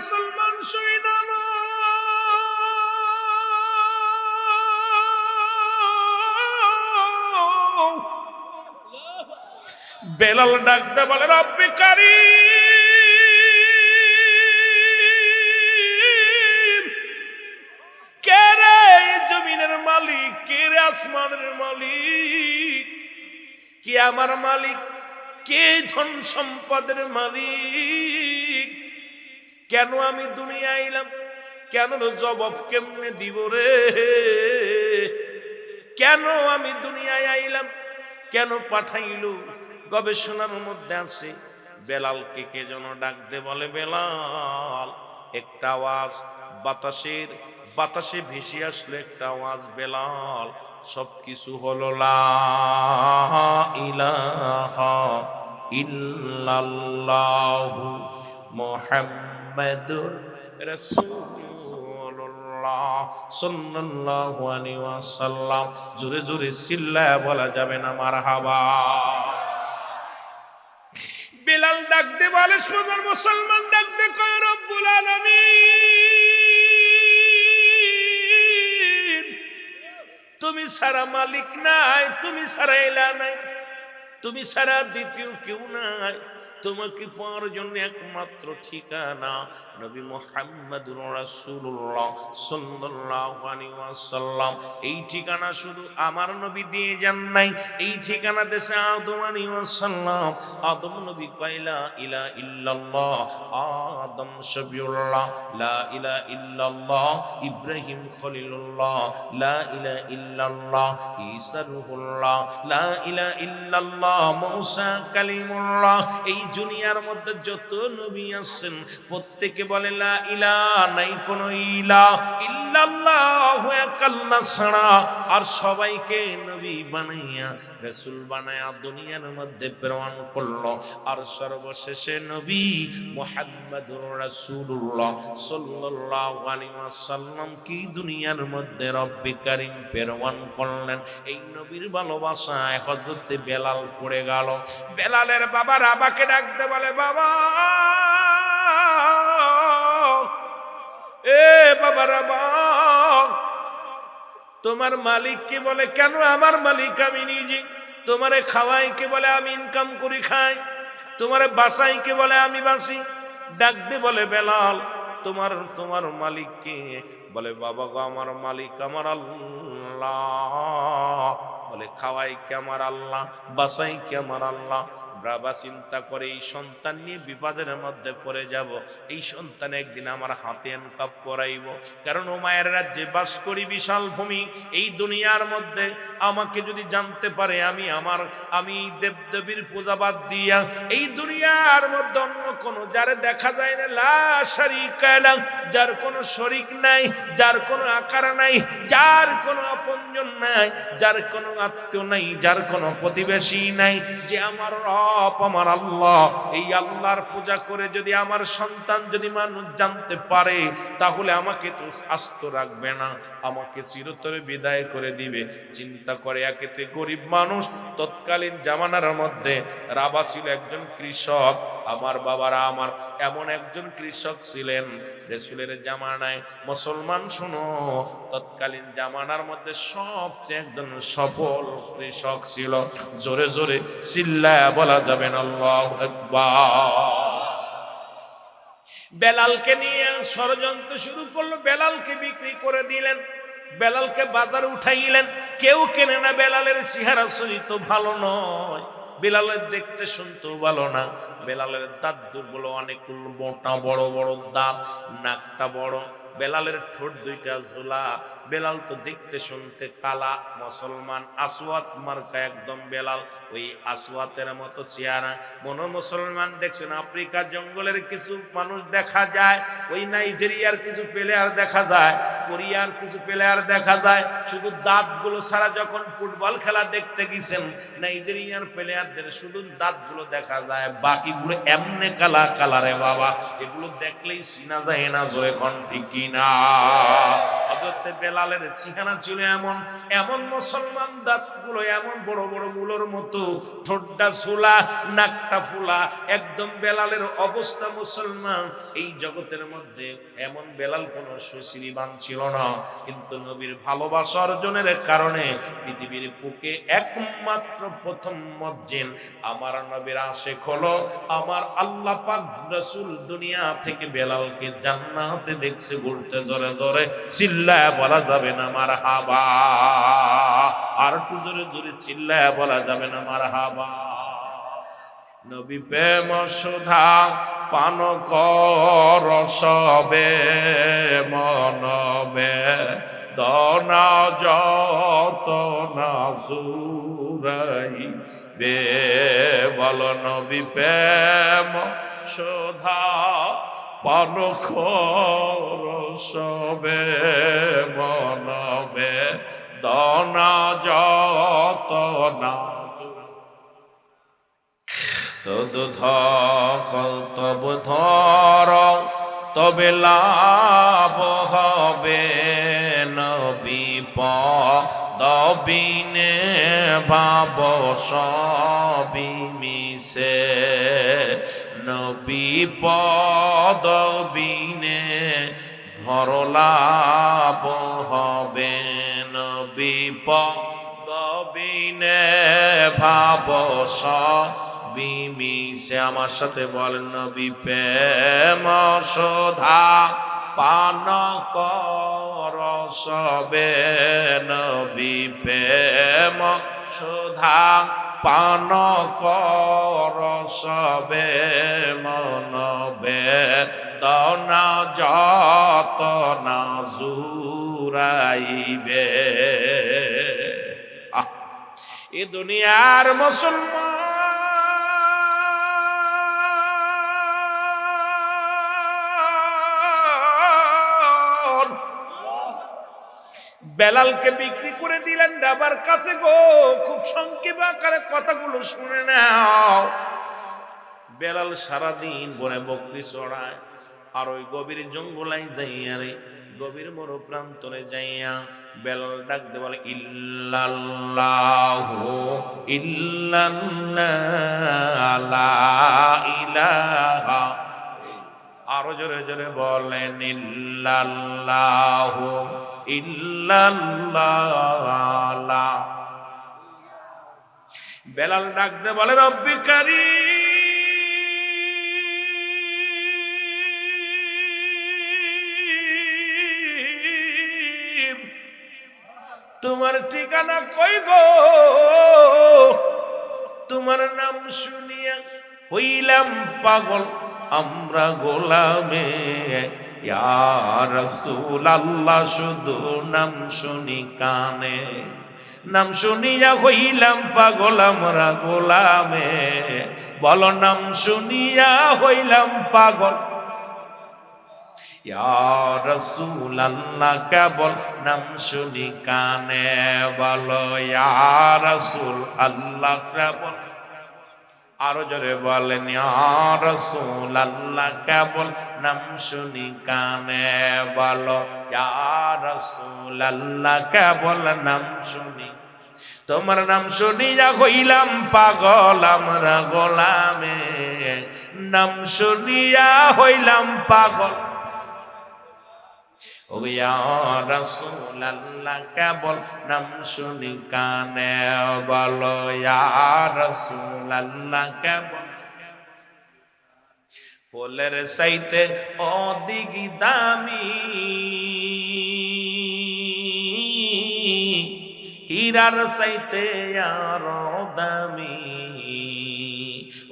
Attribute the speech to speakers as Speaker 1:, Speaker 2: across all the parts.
Speaker 1: মুসলমান শুইনা না, বেলাল ডাকতে বলে রব্বি কারীম, কে রে জমিনের মালিক, কে রে আসমানের মালিক, কে আমার মালিক, কে ধন সম্পদের মালিক, কেন আমি দুনিয়ায় এলাম, কেন জবাব কেমনে দিব রে, কেন আমি দুনিয়ায় আইলাম, কেন পাঠাইল? গবেষণার মধ্যে আছে বেলালকে কে যেন ডাক দে বলে বেলাল, একটা আওয়াজ বাতাসে ভেসে আসলো, একটা আওয়াজ, বেলাল সবকিছু হলো লা ইলাহা ইল্লাল্লাহু মুহাম্মাদুর রাসূলুল্লাহ সাল্লাল্লাহু আলাইহি ওয়াসাল্লাম। জোরে জোরে চিল্লায়া বলা যাবে না মারহাবা। বেলাল ডাকতে বলে সোনার মুসলমান, ডাকতে কয় রব্বুল আলামিন, তুমি ছাড়া মালিক নাই, তুমি ছাড়া ইলা নাই, তুমি ছাড়া দ্বিতীয় কেউ নাই, তোমাকে পাওয়ার জন্য একমাত্র ঠিকানা নবী মুহাম্মদুর রাসূলুল্লাহ সাল্লাল্লাহু আলাইহি ওয়াসাল্লাম। এই ঠিকানা শুধু আমার নবী দিয়ে যান নাই, এই ঠিকানা দেশে আদম আলাইহিস সালাম, আদম নবী কইলা ইলা ইল্লাল্লাহ, আদম শফিউল্লাহ লা ইলাহা ইল্লাল্লাহ, ইব্রাহিম খলিলুল্লাহ লা ইলাহা ইল্লাল্লাহ, ঈসা রূহুল্লাহ লা ইলাহা ইল্লাল্লাহ, মূসা কালিমুল্লাহ। এই দুনিয়ার মধ্যে যত নবী আছেন প্রত্যেকে বলে লা ইলাহা, নাই কোন ইলাহ, ইল্লাল্লাহু এক আল্লাহ ছাড়া। আর সবাইকে নবী বানাইয়া রাসূল বানাইয়া দুনিয়ার মধ্যে প্রেরণ করলো। আর সর্বশেষে নবী মুহাম্মদুর রাসূলুল্লাহ সাল্লাল্লাহু আলাইহি ওয়াসাল্লাম কি দুনিয়ার মধ্যে রব্বি কারীম প্রেরণ করলেন। এই নবীর ভালোবাসায় হযরত বেলাল পড়ে গেল। বেলালের বাবার আবাকে ডাকতে বলে বাবা, এ বাবার আবা, তোমার মালিক কে বলে? কেন আমার মালিক আমি নিজে। তোমারে খাওয়াই কে বলে? আমি ইনকাম করি খাই। তোমারে বাসাই কে বলে? আমি বাসি। ডাকতে বলে বেলাল, তোমার মালিক কে? বলে বাবা গো, আমার মালিক আমার আল্লাহ। বলে খাওয়াই কে? আমার আল্লাহ। বাসাই কে? আমার আল্লাহ। বাবা চিন্তা করে এই সন্তান নিয়ে বিপদের মধ্যে পড়ে যাব, এই সন্তান একদিন আমার হাতে এনকাপ করাইব। কারণ ও মায়ের রাজ্যে বাস করি, বিশাল ভূমি। এই দুনিয়ার মধ্যে আমাকে যদি জানতে পারে আমি দেবদেবীর পূজা বাদ দিয়া এই দুনিয়ার মধ্যে অন্য কোনো যারে দেখা যায় না, লা শারীকা লাহ, যার কোনো শরীক নাই, যার কোনো আকার নাই, যার কোনো আপনজন নাই, যার কোনো আত্মীয় নাই, যার কোনো প্রতিবেশী নাই, যে আমার আমার আল্লাহ। এই আল্লাহর পূজা করে যদি আমার সন্তান যদি মানুষ জানতে পারে, তাহলে আমাকে তো আস্ত রাখবে না, আমাকে চিরতরে বিদায় করে দিবে। চিন্তা করে একেতে গরিব মানুষ। তৎকালীন জামানার মধ্যে রাবা ছিল একজন কৃষক। আমার বাবারা আমার এমন একজন কৃষক ছিলেন রাসূলের জামানায়। মুসলমান শুনো, তৎকালীন জামানার মধ্যে সবচেয়ে একজন সফল কৃষক ছিল। জোরে জোরে চিল্লায়া বলা যাবে না আল্লাহু আকবার। বেলালকে নিয়ে ষড়যন্ত্র শুরু করলো, বেলালকে বিক্রি করে দিলেন, বেলালকে বাজারে উঠাইলেন। কেউ কেনে না, বেলালের চেহারা চরিত্র ভালো নয়, বেলালের দেখতে শুনতেও ভালো না। বেলালের দাঁত দুগুলো অনেক মোটা, বড় বড় দাঁত, নাকটা বড়, বেলালের ঠোঁট দুইটা ঝোলা। বেলাল তো দেখতে শুনতে কালা। মুসলমান আসওয়াত মার্কা একদম বেলাল, ওই আসওয়াতের মতো চেহারা। মনো মুসলমান দেখছেন আফ্রিকার জঙ্গলের কিছু মানুষ দেখা যায়, ওই নাইজেরিয়ার কিছু প্লেয়ার দেখা যায়, কোরিয়ার কিছু প্লেয়ার দেখা যায়। শুধু দাঁতগুলো ছাড়া যখন ফুটবল খেলা দেখতে গেছেন, নাইজেরিয়ার প্লেয়ারদের শুধু দাঁতগুলো দেখা যায়, বাকিগুলো এমনে কালা কালারে বাবা, এগুলো দেখলেই চিনা যায় না। জোরে কোন ঠিক কিনা? হযরতে বেলালের চেহারা ছিল এমন, এমন মুসলমান, দাঁতগুলো এমন বড় বড় মূলর মতো, ঠোঁটটা ঝোলা, নাকটা ফুলা, একদম বেলালের অবস্থা মুসলমান। এই জগতের মধ্যে এমন বেলাল কোন সুশীলবান ছিল না, কিন্তু নবীর ভালোবাসা অর্জনের কারণে পৃথিবীর বুকে একমাত্র প্রথম মুয়াজ্জিন আমার নবীর আশিক হলো আমার আল্লাহ পাক রাসূল। দুনিয়া থেকে বেলালকে জান্নাতে দেখছে ঘুরতে, জোরে জোরে চিল্লায় বলা যাবে না মারহাবা? আর একটু জোরে জোরে চিল্লায় বলা যাবে না মারহাবা? নবী প্রেম সুধা পান কর সবে মনবে, দনা যত না জুরাই বে। বল নবী প্রেম সুধা পান কর সবে মনবে, দনা যত না তদ তব ধর, তবে লাভ হবে নবী পদবিনে ভাব সবই মিশে, নবী পদবিনে ধর লাভ হবে, নবী পদবিনে ভাব সবই মিশে। আমার সাথে বলেন নবী প্রেম সুধা পান কর সবে, নবী প্রেম সুধা পান কর সবে মনবে, দনা যত না জুরাইবে। এ দুনিয়ার মুসলমান বেলালকে বিক্রি করে দিলেন বাবার কাছে গো। খুব সংক্ষেপ আকারে কথাগুলো শুনে নাও। বেলাল সারাদিন বনে বকরি চড়ায়, আর ওই গভীর জঙ্গলাই যাইয়া রে, গভীর মরু প্রান্তরে যাইয়া বেলাল ডাক দে বলে ইল্লাল্লাহু ইল্লাল্লাহ লা ইলাহা, আরো জোরে জোরে বলেন ইল্লাল্লাহু ইল্লাল্লাহ। বেলাল ডাক দে বলে রব্বি কারীম, তোমার ঠিকানা কই গো? তোমার নাম শুনিয়া হইলাম পাগল আমরা গোলামে, ইয়া রাসূলুল্লাহ শুধু নাম শুনি কানে, নাম শুনিয়া হইলাম পাগল আমরা গোলামে। বলো নাম শুনিয়া হইলাম পাগল, ইয়া রাসূলুল্লাহ কেবল নাম শুনি কানে। বলো ইয়া রাসূল আল্লাহ কেবল, আরো জোরে বলেন ইয়া রাসূলুল্লাহ কেবল নাম শুনি কানে। বলো ইয়া রাসূলুল্লাহ কেবল নাম শুনি, তোমার নাম শুনিয়া হইলাম পাগল আমরা গোলামে, নাম শুনিয়া হইলাম পাগল। ও ইয়া রাসূলুল্লাহ কেবল নাম শুনি কানে। বলো ইয়া রাসূলুল্লাহ কেবল, ফুলের চাইতে অধিক দামি, হীরার চাইতে আরো দামি,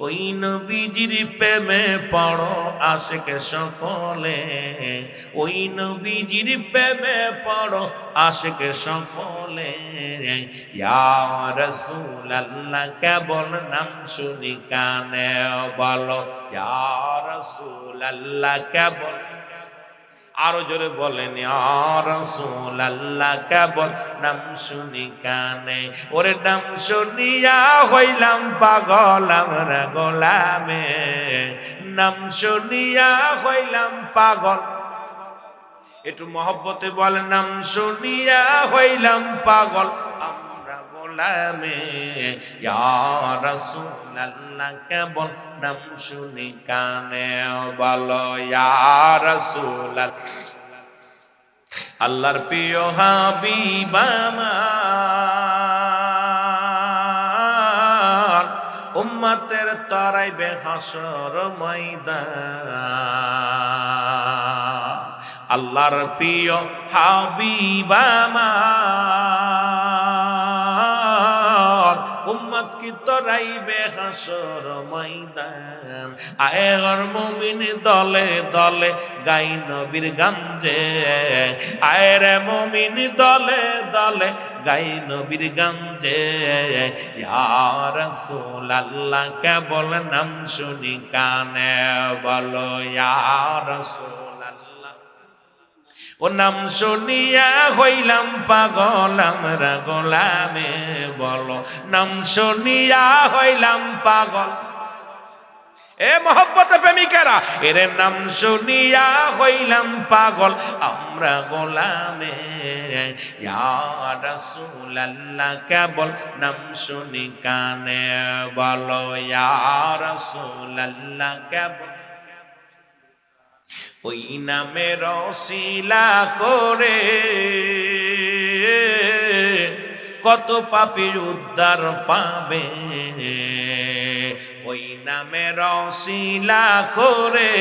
Speaker 1: ওই নবীজির প্রেমে পড়ো আশিক সকলে, ওই নবীজির প্রেমে পড়ো আশিক সকলে। ইয়া রাসূলুল্লাহ কেবল নাম শুনি কানে। বলো ইয়া রাসূলুল্লাহ কেবল, আরো জোরে বলেন ইয়া রাসূলুল্লাহ কেবল নাম শুনি কানে। ওরে নাম শুনিয়া হইলাম পাগল আমরা গোলামে, নাম শুনিয়া হইলাম পাগল। একটু মহব্বতে বলেন, নাম শুনিয়া হইলাম পাগল আমরা গোলামে, ইয়া রাসূলুল্লাহ কেবল নাম শুনি কানে বলো ইয়া রাসূলুল্লাহ। আল্লাহর প্রিয় হাবিব আমার, উম্মতের তরাইবে হাসর ময়দান। আল্লাহর প্রিয় হাবিব আমার, উম্মত কি তরাইবে হাসর ময়দান। আয়ের মুমিন দলে দলে গাই নবীর গঞ্জে, আয়ের মুমিন দলে দলে গাই নবীর গঞ্জে, ইয়া রাসূলুল্লাহ কেবল নাম শুনি কানে বলো ইয়া রাসূলুল্লাহ। ও নাম শুনিয়া হইলাম পাগল আমরা গোলামে, বলো নাম শুনিয়া হইলাম পাগল। এ মহব্বতে প্রেমিকেরা, এর নাম শুনিয়া হইলাম পাগল আমরা গোলামে, ইয়া রাসূলুল্লাহ কেবল নাম শুনি কানে বলো ইয়া রাসূলুল্লাহ কেবল। ওই নামের ওসিলা করে কত পাপীর উদ্ধার পাবে, ওই নামের ওসিলা করে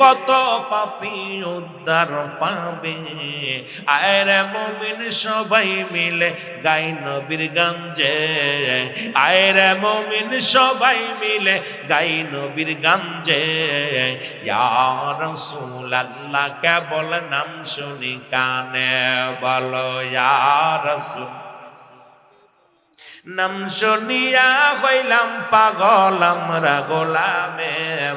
Speaker 1: কত পাপী উদ্ধার পাবে। আয়রে মুমিন সবাই মিলে গাই নবীর গঞ্জে, আয়রে মুমিন সবাই মিলে গাই নবীর গঞ্জে, ইয়া রাসূলুল্লাহ কেবল নাম শুনি কানে বলো ইয়া রাসূল। নাম শুনিয়া হইলাম পাগল আমরা গোলামে,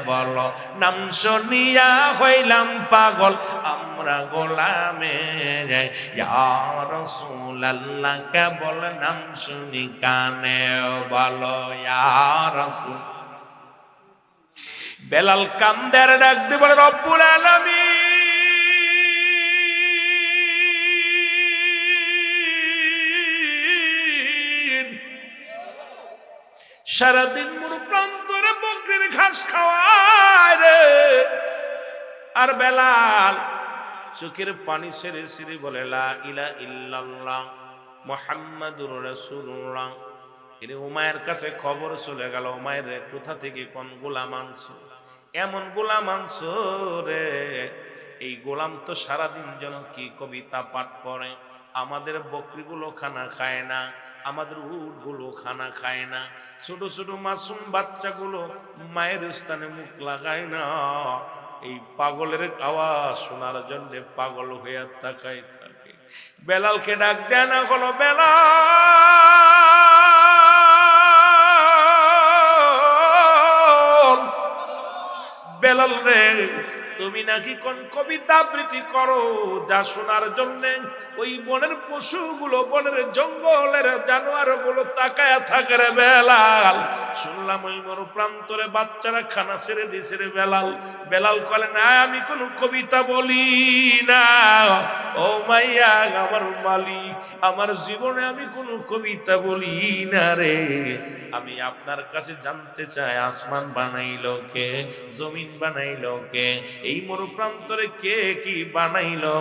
Speaker 1: বলো নাম শুনিয়া হইলাম পাগল আমরা গোলামে, ইয়া রাসূলুল্লাহ কেবল নাম শুনি কানে বলো ইয়া রাসূল। বেলাল কান্দের ডাক দিয়ে বলে রব্বুল আলামিন, সারাদিন মুরু প্রান্তরে বকরির ঘাস খাওয়ায় রে, আর বেলাল চোখের পানি ছেড়ে ছেড়ে বলে লা ইলাহা ইল্লাল্লাহ মুহাম্মাদুর রাসূলুল্লাহ। এর উমায়ের কাছে খবর চলে গেল, উমায়ের কোথা থেকে কোন গোলাম আনছো, এমন গোলাম আনছো রে, এই গোলাম তো সারাদিন যেন কি কবিতা পাঠ করে, আমাদের বকরিগুলো খানা খায় না, আমাদের উটগুলো খানা খায় না, ছোট ছোট মাসুম বাচ্চাগুলো মায়ের স্থানে মুখ লাগায় না, এই পাগলের আওয়াজ শোনার জন্য পাগল হয়ে তাকায় থাকে। বেলালকে ডাক দেয় না, হলো বেলাল, বেলাল রে তুমি নাকি কোন কবিতা আবৃত্তি করো যা শোনার জন্য ওই বনের পশুগুলো, বনের জঙ্গলের জানোয়ার গুলো তাকায়া থাকে রে বেলাল। শুনলাম ওই মরু প্রান্তরে বাচ্চারা খানা ছেড়ে দিছে রে বেলাল। বেলাল বলে না আমি কোন কবিতা বলি না, ও মাইয়া আমার মালিক, আমার জীবনে আমি কোন কবিতা বলি না রে। আমি আপনার কাছে জানতে চাই আসমান বানাইলো কে, জমিন বানাইলো কে, এই মরু প্রান্তরে কে কি বানাইলো,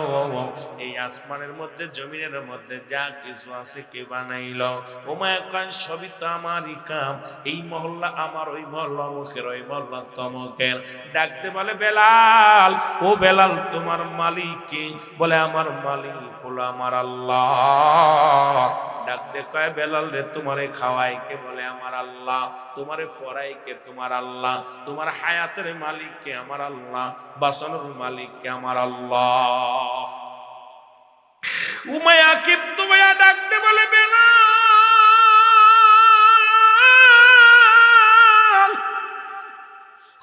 Speaker 1: এই আসমানের মধ্যে জমিনের মধ্যে যা কিছু আছে কে বানাইলো। ওমায়া কান সবই তো আমারই কাম, এই মহল্লা আমার, ওই মহল্লা অমুকের, ওই মহল্লা তমকের। ডাকতে বলে বেলাল, ও বেলাল তোমার মালিক কে? বলে আমার মালিক হলো আমার আল্লাহ। ডাক দে কয় বেলাল রে তোমারে খাওয়াই কে? বলে আমার আল্লাহ। তোমারে পড়াই কে? তোমার আল্লাহ। তোমার হায়াতের মালিক কে? আমার আল্লাহ। বাঁচানোর মালিক কে? আমার আল্লাহ। উমাইয়া কিন্তু ভাইয়া ডাক দে বলে বেলাল,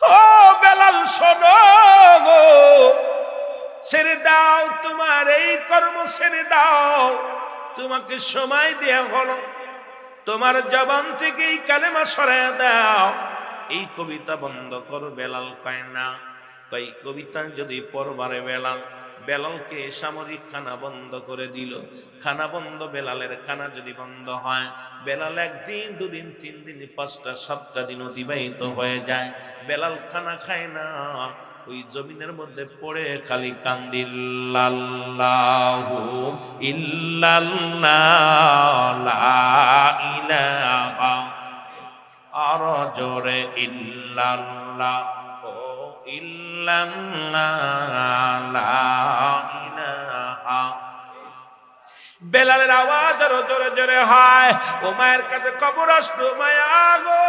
Speaker 1: ও বেলাল শোনো গো, ছেড়ে দাও তোমার এই কর্ম, ছেড়ে দাও, তোমাকে সময় দেয়া হলো, তোমার জবান থেকে এই কালেমা সরাইয়া দাও, এই কবিতা বন্ধ করো। বেলাল কয় না, কই কবিতা যদি পড়বারে বেলাল বেলালকে সামরিক খানা বন্ধ করে দিল। খানা বন্ধ, বেলালের খানা যদি বন্ধ হয়, বেলাল 1 দিন 2 দিন 3 দিন 5টা 7টা দিন অতিবাহিত হয়ে যায়, বেলাল খানা খায় না। ওই জমিনের মধ্যে পড়ে খালি কান্দিল্লাহু ইল্লাল্লাহ লা ইলাহা, আর জোরে ইল্লাল্লাহ ও ইল্লাল্লাহ লা ইলাহা। বেলালের আওয়াজ আরো জোরে জোরে হয়। ও মায়ের কাছে কবর আসলো, মায়া গো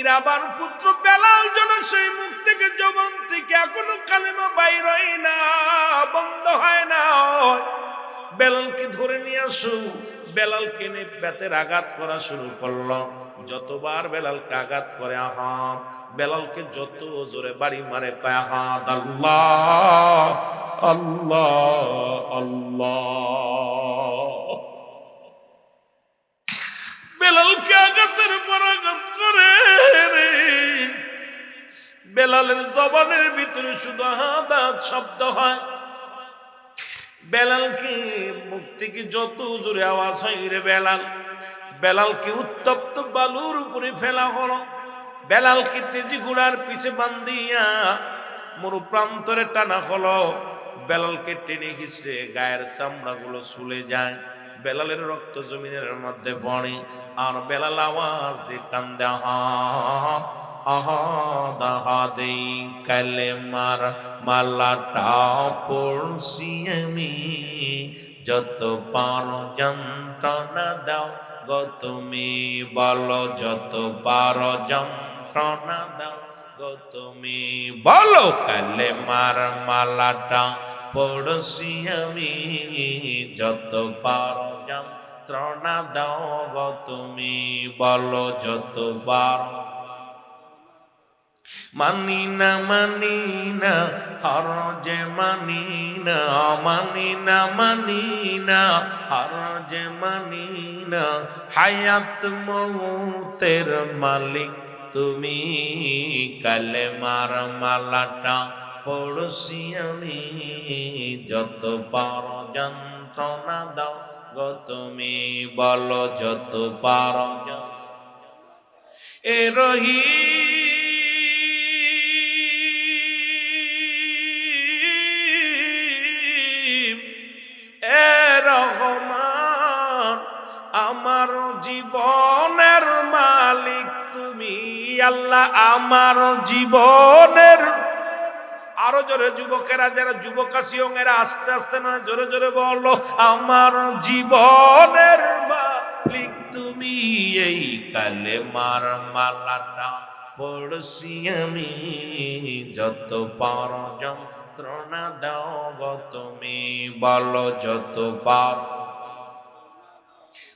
Speaker 1: ইরাবার পুত্র বেলাল যেন সেই মুখ থেকে জবান থেকে এখনো কালেমা বাইর হয় না, বন্ধ হয় না। বেলালকে ধরে নিয়ে আসো। বেলালকে নিয়ে বেতের আঘাত করা শুরু করলো। যতবার বেলালকে আঘাত করে আহাত, বেলালকে যত জোরে বাড়ি মারে কয় আহাত আল্লাহ আল্লাহ আল্লাহ। বেলালকে আঘাতের পর আঘাত করে রে। বেলালের জবানের ভিতরে শুধু আহাত শব্দ হয়। বেলালকে মুখ থেকে যত জোরে আওয়াজ হয় রে বেলাল, বেলালকে উত্তপ্ত বালুর উপরে ফেলা হলো। বেলালকে তেজি ঘোড়ার পিছে বান্ধিয়া মরু প্রান্তরে টানা হলো। বেলালকে টেনে হিসড়ে গায়ের চামড়া গুলো চলে যায়। বেলালের রক্ত জমিনের মধ্যে পড়ে, আর বেলাল আওয়াজ দিয়ে কান্দে আহাদ আহাদ আহাদেই কালেমার মালাটা পড়ছি আমি, যত পারো যন্ত্রণা দাও গো তুমি, বলো যত পারো যন্ত্রণা দাও গো তুমি, বলো কালেমার মালাটা পড়ছি আমি, যত পারো যন্ত্রণা দাও গো তুমি, বলো যত পারো। মানি না মানি না হর যে মানি না, মানি না মানি না হর যে মানি না, হায়াত মৌতের মালিক তুমি, কালেমার মালাটা পড়ছি আমি, যত পারো যন্ত্রণা দাও গো তুমি, বলো যত পারো। এ রহি রহমান, আমার জীবনের মালিক তুমি আল্লাহ, আমার জীবনের। আরো জোরে যুবকেরা, যারা যুবক আছি এরা আস্তে আস্তে না জোরে জোরে বলো, আমার জীবনের মালিক তুমি, এই কালেমার মালাটা পড়ছি আমি, যত পারো যন্ত্রণা দাও গো তুমি, বলো যত পারো।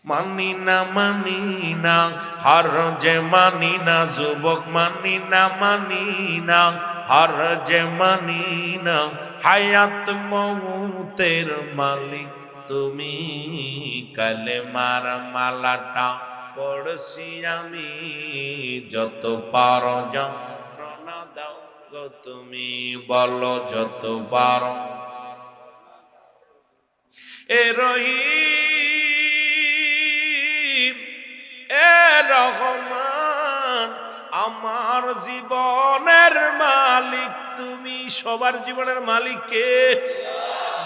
Speaker 1: মানি না হার যে মানি না, যুবক মানি না হার যে মানি না, হায়াত মৌতের মালিক তুমি, কালেমার মালাটা পড়ছি আমি, যত পারো যন্ত্রণা দাও গো তুমি, বলো যত পারো। এ রহিম এ রহমান, আমার জীবনের মালিক তুমি। সবার জীবনের মালিক কে?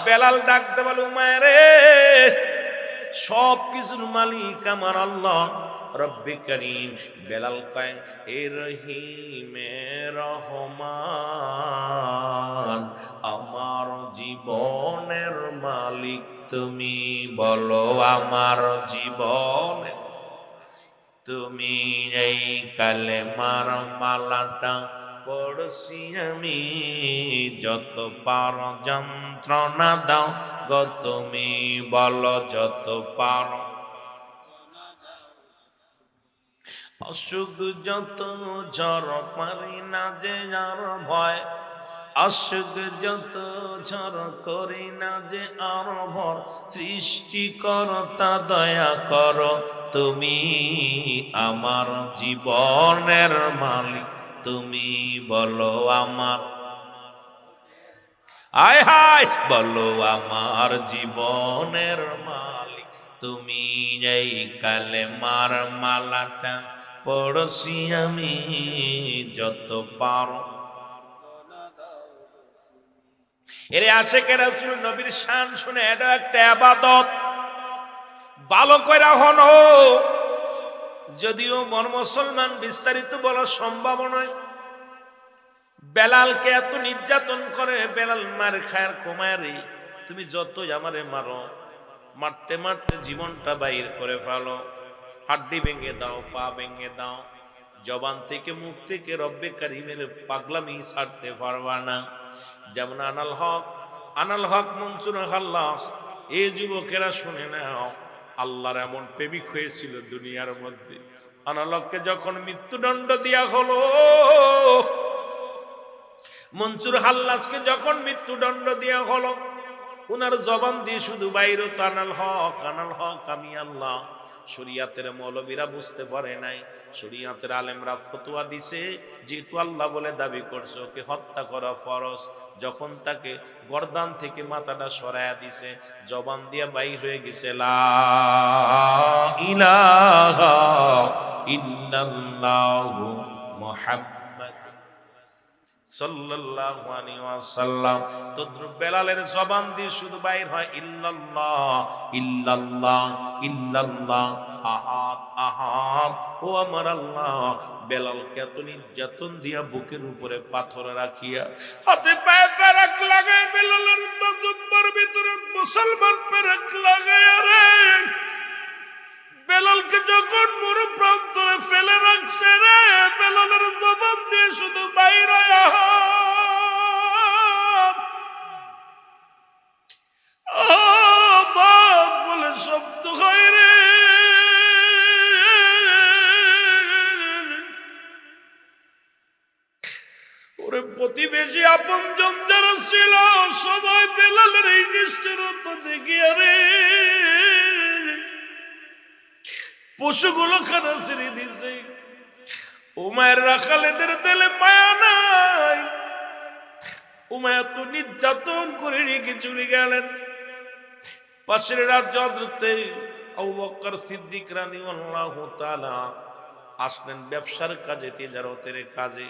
Speaker 1: বেলাল ডাকতে বলো মায়েরে, সব কিছুর মালিক আমার আল্লাহ রব্বে করিম। বেলাল কয় এ রহিম এ রহমান, আমার জীবনের মালিক তুমি, বলো আমার জীবনের তুমি, এই কালেমার মালাটা পড়ছি আমি, যত পারো যন্ত্রণা দাও গো তুমি, বলো যত পারো। অসুখ যত ঝড় পারি না যে আর ভয়, অসুখ যত ঝড় করি না যে আর ভর, সৃষ্টিকর্তা দয়া করো তুমি আমার জীবনের মালিক, তুমি বলো আমার, আয় হায় বলো আমার জীবনের মালিক তুমি। এই কালেমার মালাটা পড়ছি আমি যত পারো। এর আশিকে রাসূল নবীর শান শুনে, এটা একটা ইবাদত, ভালো কইরা হনো। যদিও মুসলমান বিস্তারিত বলা সম্ভব নয়। বেলালকে এত নির্যাতন করে, বেলাল মার খায়ার কমায়ারে, তুমি যতই আমারে মারো, মারতে মারতে জীবনটা বাইর করে ফেলো, হাড্ডি ভেঙে দাও, পা ভেঙে দাও, জবান থেকে মুখ থেকে রব্বে কারিমের পাগলামি ছাড়তে পারবা না। যেমন আনাল হক মনসুর খাল্লাস, এই যুবকেরা শুনে নাও, আল্লাহর এমন প্রেমিক হয়েছিল দুনিয়ার মধ্যে। আনাল হককে যখন মৃত্যুদণ্ড দেয়া হলো, মনসুর হাল্লাসকে যখন মৃত্যুদণ্ড দেয়া হলো, উনার জবান দিয়ে শুধু বাইরে তো আনাল হক আমি আল্লাহ। শরিয়াতের মৌলবীরা বুঝতে পারে নাই, শরিয়াতের আলেমরা ফতোয়া দিছে, যেহেতু আল্লাহ বলে দাবি করছে ওকে হত্যা করা ফরজ, যখন তাকে গর্দান থেকে মাথাটা সরায়া দিছে, জবান দিয়া বাইর হয়ে গেছে লা ইলাহা ইল্লাল্লাহু মুহাম্মাদ সাল্লাল্লাহু আলাইহি ওয়াসাল্লাম। তদ্রুপ বেলালের জবান দিয়ে শুধু বাইর হয় ইল্লাল্লাহ ইল্লাল্লাহ ইল্লাল্লাহ, আহাদ আহাদ, ও আমার আল্লাহ। বেলালকে এত নির্যাতন দিয়া বুকের উপরে পাথর রাখিয়া, হাতে পায়ে পেরেক লাগায়, বেলালের তাজুব্বার ভিতরে মুসলমান পেরেক লাগায় রে, বেলালকে যখন মরু প্রান্তরে ফেলে রাখছে রে, বেলালের জবান দিয়ে শুধু বাইর হয় আহাদ বলে শব্দ হয় রে। ওরে প্রতিবেশী আপনজন যারা ছিল সবাই বেলালের এই নিষ্ঠুরতা দেখিয়া রে পশুগুলো খানা ছেড়ে দিছে। উমায়ের রাখালেদের দিলে মায়া নাই, উমায়া তো নির্যাতন করে রেখে চলে গেলেন। পাশের রাজ্য হযরতে আবু বকর সিদ্দিক রাদিয়াল্লাহু তাআলা আসলেন ব্যবসার কাজে, তিজারতের কাজে।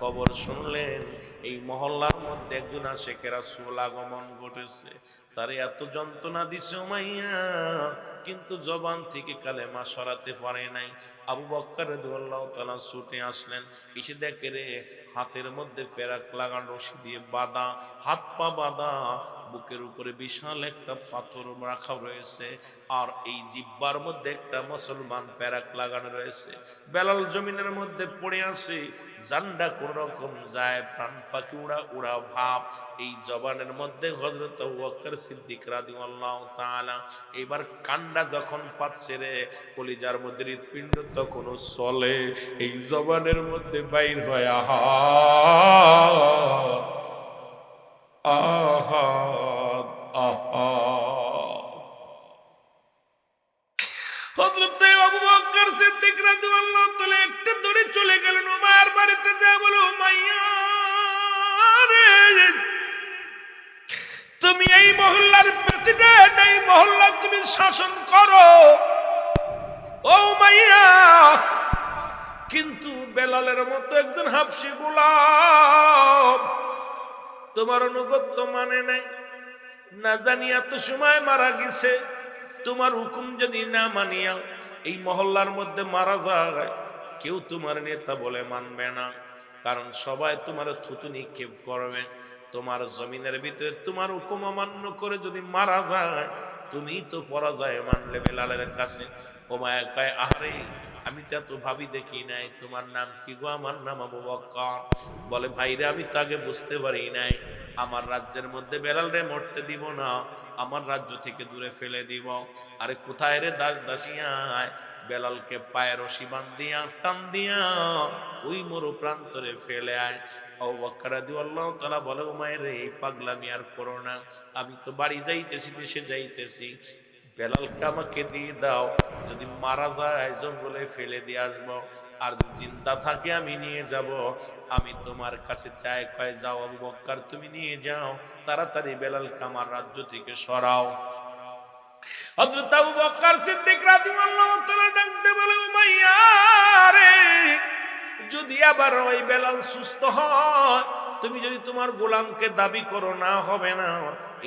Speaker 1: খবর শুনলেন এই মহল্লার মধ্যে একজন আশিকে রাসূল আগমন ঘটেছে, তারে এত যন্ত্রণা দিছে উমাইয়া, কিন্তু জবান থেকে কালেমা সরাতে পারে নাই। আবু বকর রাদিয়াল্লাহু তাআলা ছুটে আসলেন, এসে দেখে রে হাতের মধ্যে ফেরাক লাগানো, রশি দিয়ে বাঁধা, হাত পা বাঁধা, বুকের উপরে বিশাল একটা পাথর রাখা রয়েছে, আর এই জিব্বার মধ্যে একটা মুসলমান প্যারাক লাগানো রয়েছে। বেলাল জমিনের মধ্যে পড়ে আছে, জান্ডা কোন রকম যায়, প্রাণ পাখি উড়া উড়া ভাব। এই জবানের মধ্যে হযরত আবু বকর সিদ্দিক রাদিয়াল্লাহু তাআলা এবার কান্ডা যখন পাচ্ছে রে, কলিজার মধ্যে হৃৎপিণ্ড তখন চলে, এই জবানের মধ্যে বাইর হয় আহাদ আহাদ আহাদ। হযরত আবু বকর সিদ্দিক রাদিয়াল্লাহু তাআলা একটা দৌড়ে চলে গেলেন উমায়ের বাড়িতে, যা বলো উমাইয়া রে, তুমি এই মহল্লার প্রেসিডেন্ট, এই মহল্লা তুমি শাসন করো ও উমাইয়া, কিন্তু বেলালের মতো একজন হাবশী গোলাম তোমার অনুগত্য মানে নাই, না জানি এত সময় মারা গেছে। তোমার হুকুম যদি না মানিয়া এই মহল্লার মধ্যে মারা যায়, কেউ তোমার নেতা বলে মানবে না, কারণ সবাই তোমার থুতু নিক্ষেপ করবে। তোমার জমিনের ভিতরে তোমার হুকুম অমান্য করে যদি মারা যায়, তুমি তো পরাজয় মানলে বেলালের কাছে। উমাইয়া কয় আরে আমি তো এত ভাবি দেখি নাই, তোমার নাম কি গো? আমার নাম আবু বকর। বলে ভাইরে আমি তো আগে বুঝতে পারি নাই, আমার রাজ্যের মধ্যে বেলাল রে মরতে দিব না, আমার রাজ্য থেকে দূরে ফেলে দিব। আরে কোথায় রে দাস দাসিয়ায়, বেলালকে পায়ে রশি বান্ধিয়া টান দিয়া ওই মরু প্রান্তরে ফেলে আয়। আবু বকর রাদিয়াল্লাহু তাআলা বলে উমাইর রে এই পাগলামি আর করো না, আমি তো বাড়ি যাইতেছি, দেশে যাইতেছি, বেলালকে আমাকে দিয়ে দাও, যদি মারা যায় জঙ্গলে ফেলে দিয়ে আসবো, আর যদি চিন্তা থাকে আমি নিয়ে যাব। আমি তোমার কাছে চাই, কয় যাও আবু বকর তুমি নিয়ে যাও, তাড়াতাড়ি বেলালকে আমার রাজ্য থেকে সরাও। হযরত আবু বকর সিদ্দিক রাদিয়াল্লাহু তাআলা ডাকতে বলে, উমাইয়া রে, যদি আবার ওই বেলাল সুস্থ হয়, তুমি যদি তোমার গোলামকে দাবি করো, না হবে না,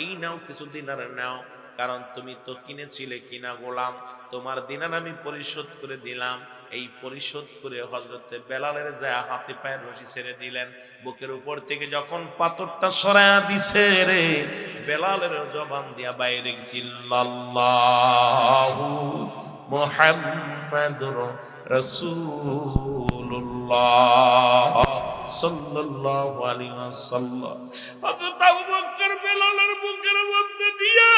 Speaker 1: এই নাও কিছু দিনার নাও, কারণ তুমি তো কিনেছিলে কিনা গোলাম, তোমার দিনার আমি পরিশোধ করে দিলাম। এই পরিশোধ করে হযরতে বেলালের যায় হাতে পায়ের রশি ছেড়ে দিলেন। বুকের উপর থেকে যখন পাথরটা সরায়া দিছে রে, বেলালের জবান দিয়া বাইরে চিল্লাল্লাহু মুহাম্মাদুর রাসূলুল্লাহ সাল্লাল্লাহু আলাইহি ওয়াসাল্লাম। হযরত আবু বকর বেলালের বুকের মধ্যে দিয়া,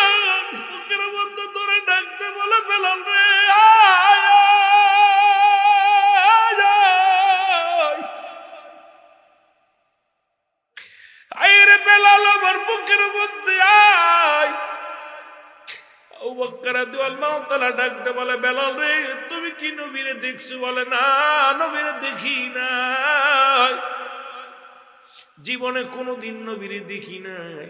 Speaker 1: বুকের মধ্যে ধরে ডাকতে বলে, বেলাল রে আয় আয় রে বেলাল, আমার বুকের মধ্যে আয়। আবু বকর রাদিয়াল্লাহু তাআলা ডাকতে বলে, বেলাল রে তুমি কি নবীরে দেখছো? বলে, না নবীরে দেখি নাই, জীবনে কোনোদিন নবীরে দেখি নাই,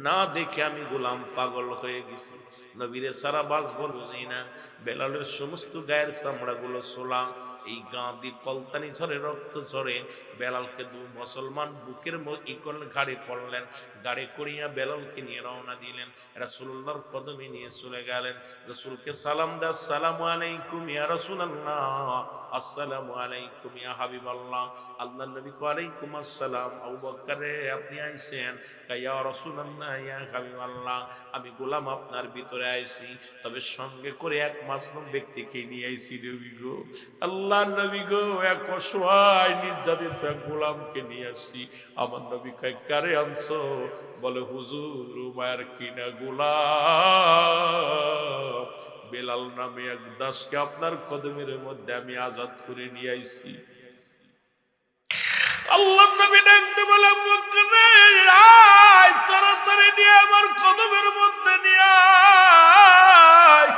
Speaker 1: না দেখে আমি গোলাম পাগল হয়ে গেছি, নবীরে সারা বাঁচবো বুঝি না। বেলালের সমস্ত গায়ের চামড়া গুলো ছোলা, এই গা দিয়ে কলতানি ঝরে, রক্ত ঝরে। বেলালকে দু মুসলমান বুকের ঘাড়ে করলেন, গাড়ি করিয়া বেলালকে নিয়ে রওনা দিলেন, রাসূলুল্লাহর কদমে নিয়ে চলে গেলেন। রাসূলকে সালাম দেয়, আসসালামু আলাইকুম ইয়া রাসূলুল্লাহ, আসসালামু আলাইকুম ইয়া হাবিবাল্লাহ। আল্লাহর নবী ওয়ালাইকুম আসসালাম। আবু বকর রে আপনি আইছেন? ইয়া রাসূলুল্লাহ ইয়া হাবিবাল্লাহ, আমি গোলাম আপনার ভিতরে আইছি, তবে সঙ্গে করে এক মাসলুম ব্যক্তিকে নিয়ে আইছি নবী গো। আল্লাহর নবী গো, এক অসহায় নির্যাতিত এক গোলামকে নিয়ে আসছি। আমার নবী কয়, কারে আনছো? বলে, হুজুর উমায়ের কিনা গোলাম বেলাল নামে এক দাসকে আপনার কদমের মধ্যে আমি আজাদ করে নিয়ে আইছি। আল্লাহর নবী ডাকতে বলে, আবু বকর রে আয়, তাড়াতাড়ি নিয়ে আমার কদমের মধ্যে নিয়ে আয়।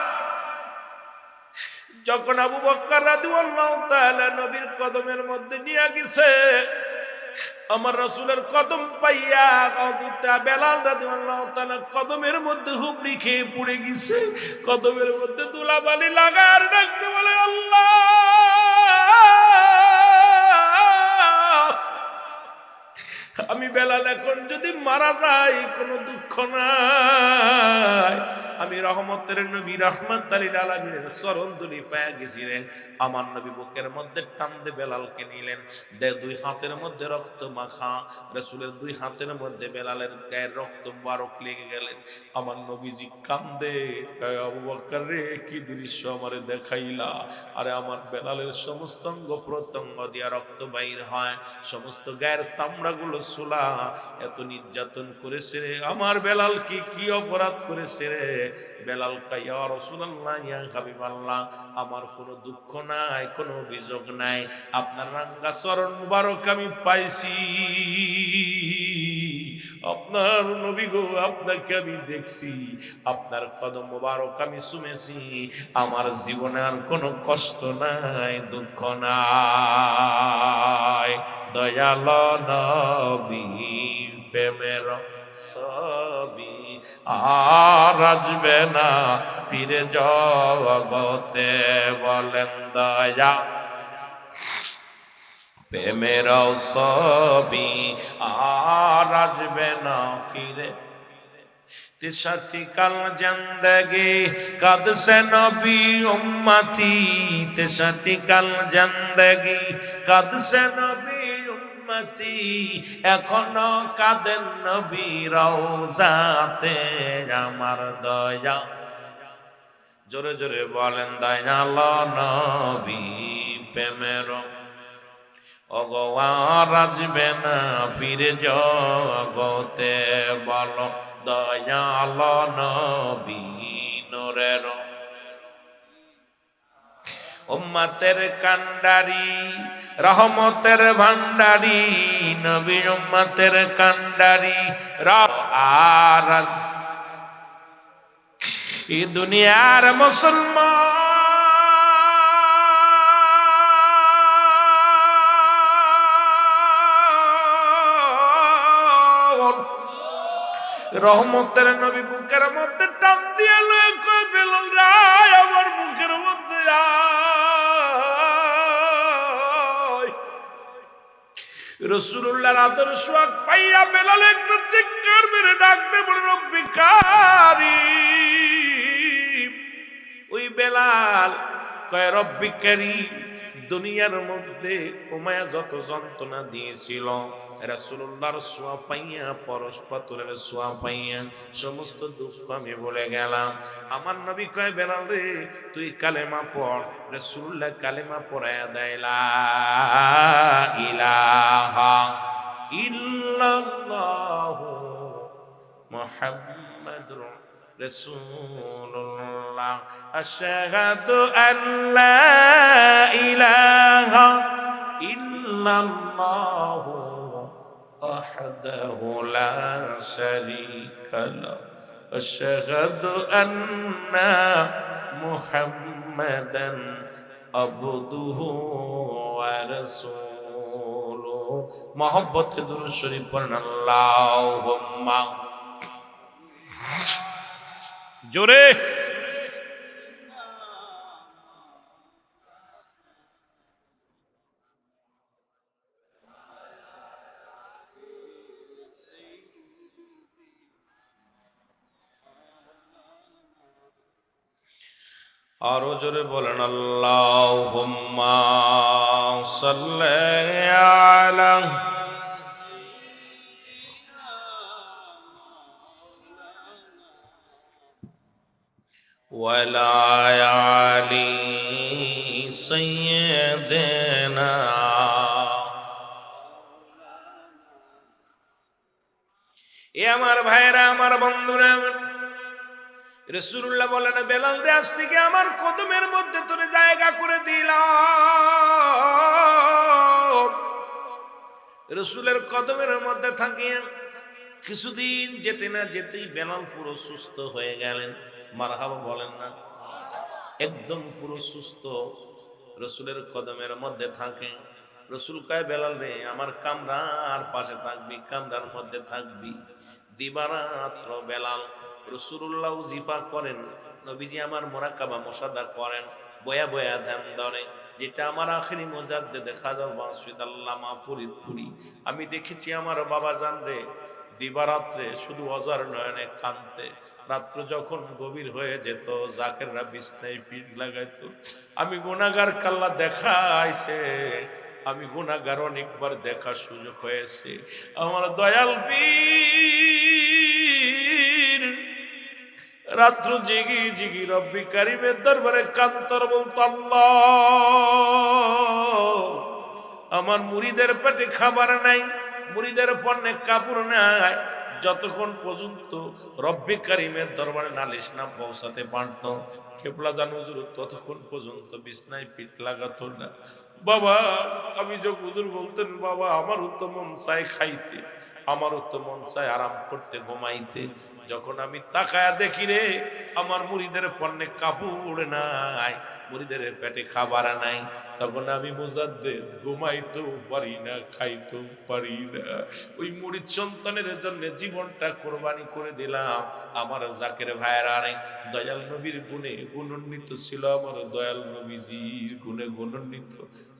Speaker 1: যখন আবু বকর রাদিয়াল্লাহু তাআলা নবীর কদমের মধ্যে নিয়ে গেছে, আমার রাসূলের কদম পাইয়া বেলাল রাদিয়াল্লাহু তাআলা কদমের মধ্যে হুমড়ি খেয়ে পড়ে গেছে, কদমের মধ্যে ধুলাবালি লাগার ডাকতে বলে, আল্লাহ আমি বেলাল এখন যদি মারা যাই কোনো দুঃখ নাই, আমি রহমতের নবী রাহমাতুল লিল আলামিনের চরণ ধুলি পায়া গেছি রে। আমার নবী বুকের মধ্যে টান দিয়ে বেলালকে নিলেন, দুই হাতের মধ্যে রক্ত মাখা, রাসূলের দুই হাতের মধ্যে বেলালের গায়ের রক্ত মুবারক লেগে গেলেন। আমার নবীজি কান্দে, আবু বকর রে কি দৃশ্য আমারে দেখাইলা? আরে আমার বেলালের সমস্ত অঙ্গ প্রত্যঙ্গ দিয়া রক্ত বাইর হয়, সমস্ত গায়ের চামড়াগুলো ছোলা, এত নির্যাতন করেছে রে আমার বেলাল, কি অপরাধ করেছে রে? বেলাল কয়, ইয়া রাসূলুল্লাহ ইয়া হাবিবাল্লাহ, আমার কোনো দুঃখ নাই, কোনো অভিযোগ নাই, আপনার রাঙ্গা চরণ মুবারক আমি পাইছি, আপনার নবী গো আপনাকে আমি দেখছি, আপনার কদম মুবারক আমি শুনেছি, আমার জীবনে আর কোনো কষ্ট নাই, দুঃখ নাই। দয়াল নবী প্রেমের ছবি আর আসবে না ফিরে জগতে, বলেন দয়া প্রেমের ছবি আর আসবে না ফিরে। तिसती कल जिंदगी कद से नबी उम्मती, तिसती कल जिंदगी कद से नबी उम्मती, एखोनो कादेन नबी रौजाते आमार दया। जोरे जोरे बोलेन दयाल नबी प्रेमेर অগোয়ার আসবে না ফিরে জগতে, বলো দয়াল নবী নূরের উম্মতের কান্ডারি, রহমতের ভান্ডারি, নবী উম্মতের কান্ডারি। আর এই দুনিয়ার মুসলমান রহমতের নবী বুকের মধ্যে টান দিয়ে লয়ে কই বেলাল রায় আমার বুকের মধ্যে আয়। রাসূলুল্লাহর আদর্শ পাইয়া বেলাল একটা চিৎকার মেরে ডাক দে বলে রব্বি কারীম। ওই বেলাল কয় রব্বি কারীম, দুনিয়ার মধ্যে উমায়া যত যন্ত্রণা দিয়েছিল রাসূলুল্লাহর সোয়া পাইয়া পরস্পরের সোয়া পাইয়া সমস্ত দুঃখ আমি বলে গেলাম। আমার নবী কয় বেলাল রে তুই কালেমা পড়। রাসূলুল্লাহ কালেমা পড়ায়া দেয় লা ইলাহা ইল্লাল্লাহু মুহাম্মাদুর রাসূলুল্লাহ আশহাদু আল্লা ইলাহা ইল্লাল্লাহু ওয়াহদাহু লা শারীকা লাহু আশহাদু আন্না মুহাম্মাদান আবদুহু ওয়া রাসূলুহু। মহব্বতে দুরূদ শরীফ পড়েন আল্লাহুম্মা জোরে। আরো জোরে বলেন আল্লাহুম্মা সাল্লি আলা ওয়ালা আলি সাইয়্যিদিনা। এ আমার ভাইরা, আমার বন্ধুরা, রাসূলুল্লাহ বলেন বেলাল রে আজ থেকে আমার কদমের মধ্যে তোরে জায়গা করে দিলাম। রাসূলের কদমের মধ্যে থাকিয়া কিছুদিন যেতে না যেতেই বেলাল পুরো সুস্থ হয়ে গেলেন। মারহাবা বলেন না? একদম পুরো সুস্থ। রাসূলের কদমের মধ্যে থাকে। রাসূল কয় বেলাল রে আমার কামরার পাশে থাকবি, কামরার মধ্যে থাকবি দিবারাত্র। বেলাল রাসূলুল্লাহ জিফা করেন, নবীজি আমার মুরাকাবা মুশাহাদা করেন, বয়া বয়া ধ্যান ধরে। যেটা আমার আখেরি মুজাদ্দেদে খাজা ওয়াসিদ আল্লামা ফরিদপুরি আমি দেখেছি আমার বাবা জান রে দিবারাত্রে শুধু অজার নয়নে কাঁদতে। রাত্র যখন গভীর হয়ে যেত জাকেররা বিছনায় পিঠ লাগাইতো। আমি গুনাহগার কাল্লা দেখাইছে, আমি গুনাহগার অনেকবার দেখার সুযোগ হয়েছে। আমার দয়াল পীর রাত্র জিগি জিগি রব্বি কারিমের দরবারে কান্তর বলতো আল্লাহ আমার মুরিদের পেটে খাবার নাই, মুরিদের পণ্যে কাপড় নাই। যতক্ষণ পর্যন্ত রব্বি কারিমের দরবারে নালিশ না পৌঁছাতে পারত কেবলা জান হুজুর ততক্ষণ পর্যন্ত বিছনায় পিঠ লাগাতো না। বাবা আমি যখন হুজুর বলতেন বাবা আমারও তো মন চায় খাইতে, আমারও তো মন চায় আরাম করতে ঘুমাইতে। যখন আমি তাকায়া দেখি রে আমার মুরিদের পণ্যে কাপড় নাই, মুরিদের পেটে খাবার নাই, তখন আমি মুজাদ্দেদ ঘুমাইতেও পারি না, খাইতেও পারি না। ওই মুরিদ সন্তানের জন্য জীবনটা কোরবানি করে দিলাম। আমার জাকের ভাইরা রে দয়াল নবীর গুণে গুণান্বিত ছিল, আমার দয়াল নবীজির গুণে গুণান্বিত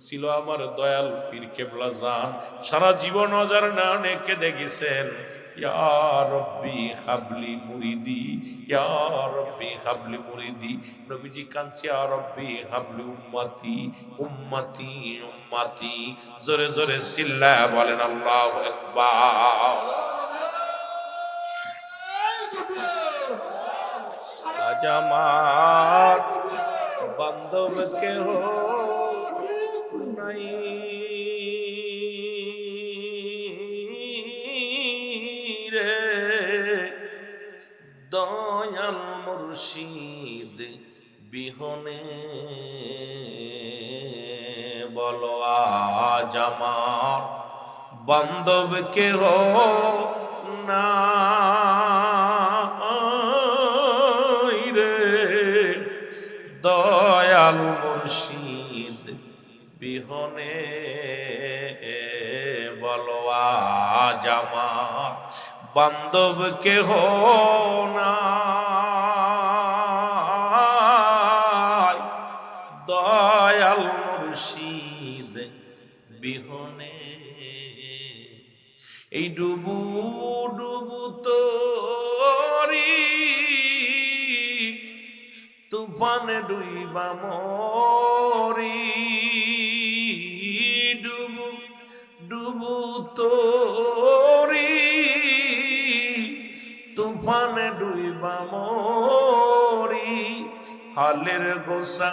Speaker 1: ছিল আমার দয়াল পীর কেবলা জান। সারা জীবন অজার না অনেকে দেখেছেন ইয়া রব্বি হাবলি মুরিদি, ইয়া রব্বি হাবলি মুরিদি। নবীজি কাঁদছে ইয়া রব্বি হাবলি উম্মতি, উম্মতি উম্মতি। জোরে জোরে চিল্লা বলেন আল্লাহু আকবার। আজ আমার বান্ধব কেহ নাই, দয়াল মুর্শিদ বিহনে বলো আজ আমার বান্ধব কেহ নাই রে। বিহনে বলো আজ আমার বান্ধব কেহ নাই, দয়াল মুর্শিদ বিহনে এই ডুবু ডুবু তরি তুফানে ডুইবা মরি, ডুবু ডুবু তরি তুফানে ডুইবা মরি, হালের গোসা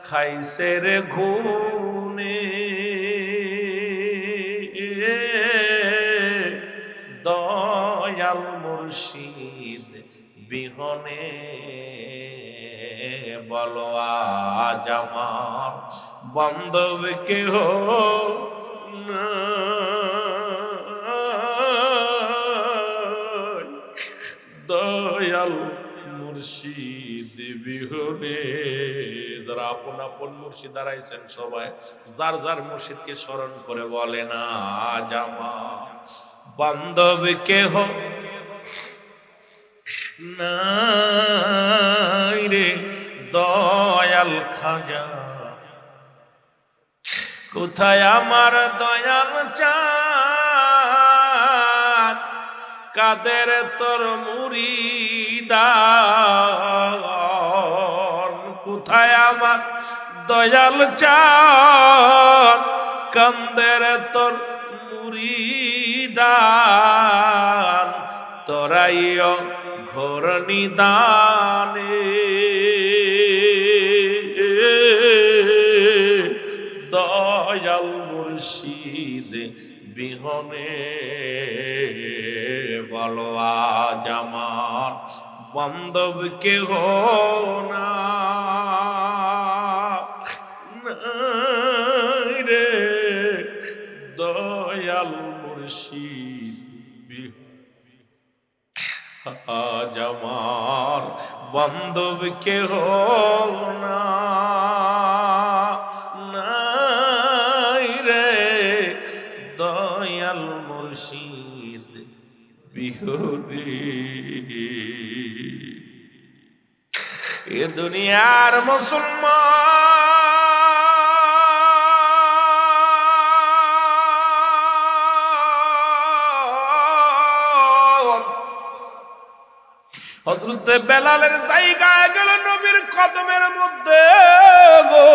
Speaker 1: খাইছে রে ঘুনে, দয়াল মুর্শিদ বিহনে বলো আজ আমার বান্ধব কেহ নাই, দয়াল মুর্শিদ বিহনে। যারা আপন আপন মুর্শিদ দাঁড়াইছেন সবাই যার যার মুর্শিদকে স্মরণ করে বলে না আজ আমার বান্ধব কেহ নাই রে, দয়াল খাজা কোথায় আমার দয়াল চাঁদ, কাদের তোর মুরিদান, কোথায় আমার দয়াল চাঁদ, কাদের তোর মুরিদান, তোরাইও ঘোর নিদানে, দয়াল মুর্শিদ বিহনে বলো আজ আমার বান্ধব কেহ নাই রে, দয়াল মুর্শিদ আজ আমার বান্ধব কেহ নাই রে, দয়াল মুর্শিদ বিহনে। এ দুনিয়ার মুসলমান হযরতে বেলালের জায়গায় গেল নবীর কদমের মধ্যে গো,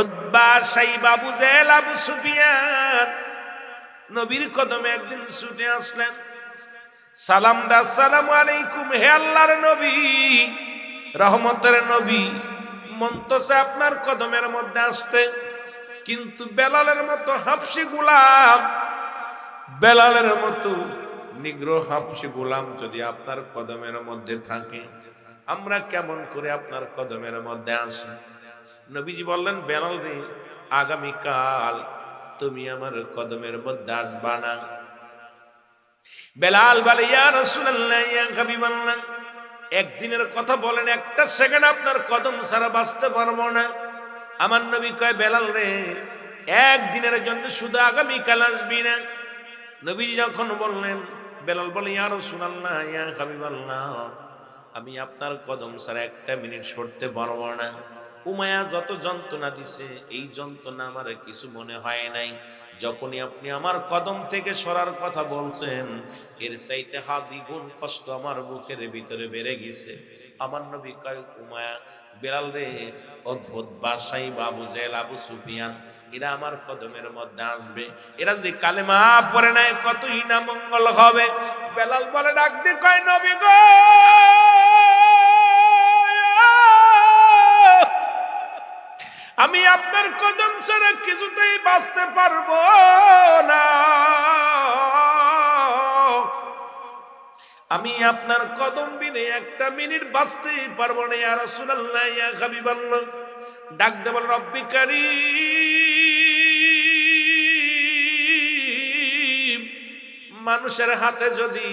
Speaker 1: উতবা সাইবা আবু জেহেল আবু সুফিয়ান নবীর কদমে একদিন ছুটে আসলেন, সালাম দা আসসালামু আলাইকুম, হে আল্লাহর নবী রহমতের নবী, মন তো চায় আপনার কদমের মধ্যে আসতে, কিন্তু বেলালের মতো হাবশী গোলাম, বেলালের মতো নিগ্রহ হাবশী গোলাম যদি আপনার কদমের মধ্যে থাকে, আমরা কেমন করে আপনার কদমের মধ্যে আসি? নবীজি বললেন, বেলাল রে, আগামীকাল তুমি আমার কদমের মধ্যে আসবা না। বেলাল বলে, ইয়া রাসূলুল্লাহ, ইয়া হাবিবাল্লাহ, একদিনের কথা বলেন, একটা সেকেন্ড আপনার কদম ছাড়া বাঁচতে পারবো না। আমার নবী কয়, বেলাল রে, একদিনের জন্য শুধু আগামীকাল আসবি না। নবীজি যখন বললেন, বেলাল বলে, ইয়া রাসূলুল্লাহ, ইয়া হাবিবাল্লাহ, আমি আপনার কদম ছাড়া একটা মিনিট সরতে পারবো না। উমায়া যত যন্ত্রণা দিছে, এই যন্ত্রণা আমার কিছু মনে হয় নাই। যখনই আপনি আমার কদম থেকে সরার কথা বলছেন, এর চাইতে দ্বিগুণ কষ্ট আমার বুকের ভিতরে বেড়ে গেছে। আমার নবী কয়, উমায়া, বেলাল রে, অদ্ভুত বাসাই আবু জেহেল আবু সুফিয়ান এরা আমার কদমের মধ্যে আসবে, এরা যদি কালেমা পড়ে নাই কতই না মঙ্গল হবে। বেলাল বলে, ডাক দিয়ে কয়, নবী গো, আমি আপনার কদম ছাড়া কিছুতেই বাঁচতে পারবো না, আমি আপনার কদম বিনে একটা মিনিট বাঁচতেই পারবো না। ইয়া রাসূলুল্লাহ, ইয়া হাবিবাল্লাহ, ডাক দে বল, রব্বি কারীম, মানুষের হাতে যদি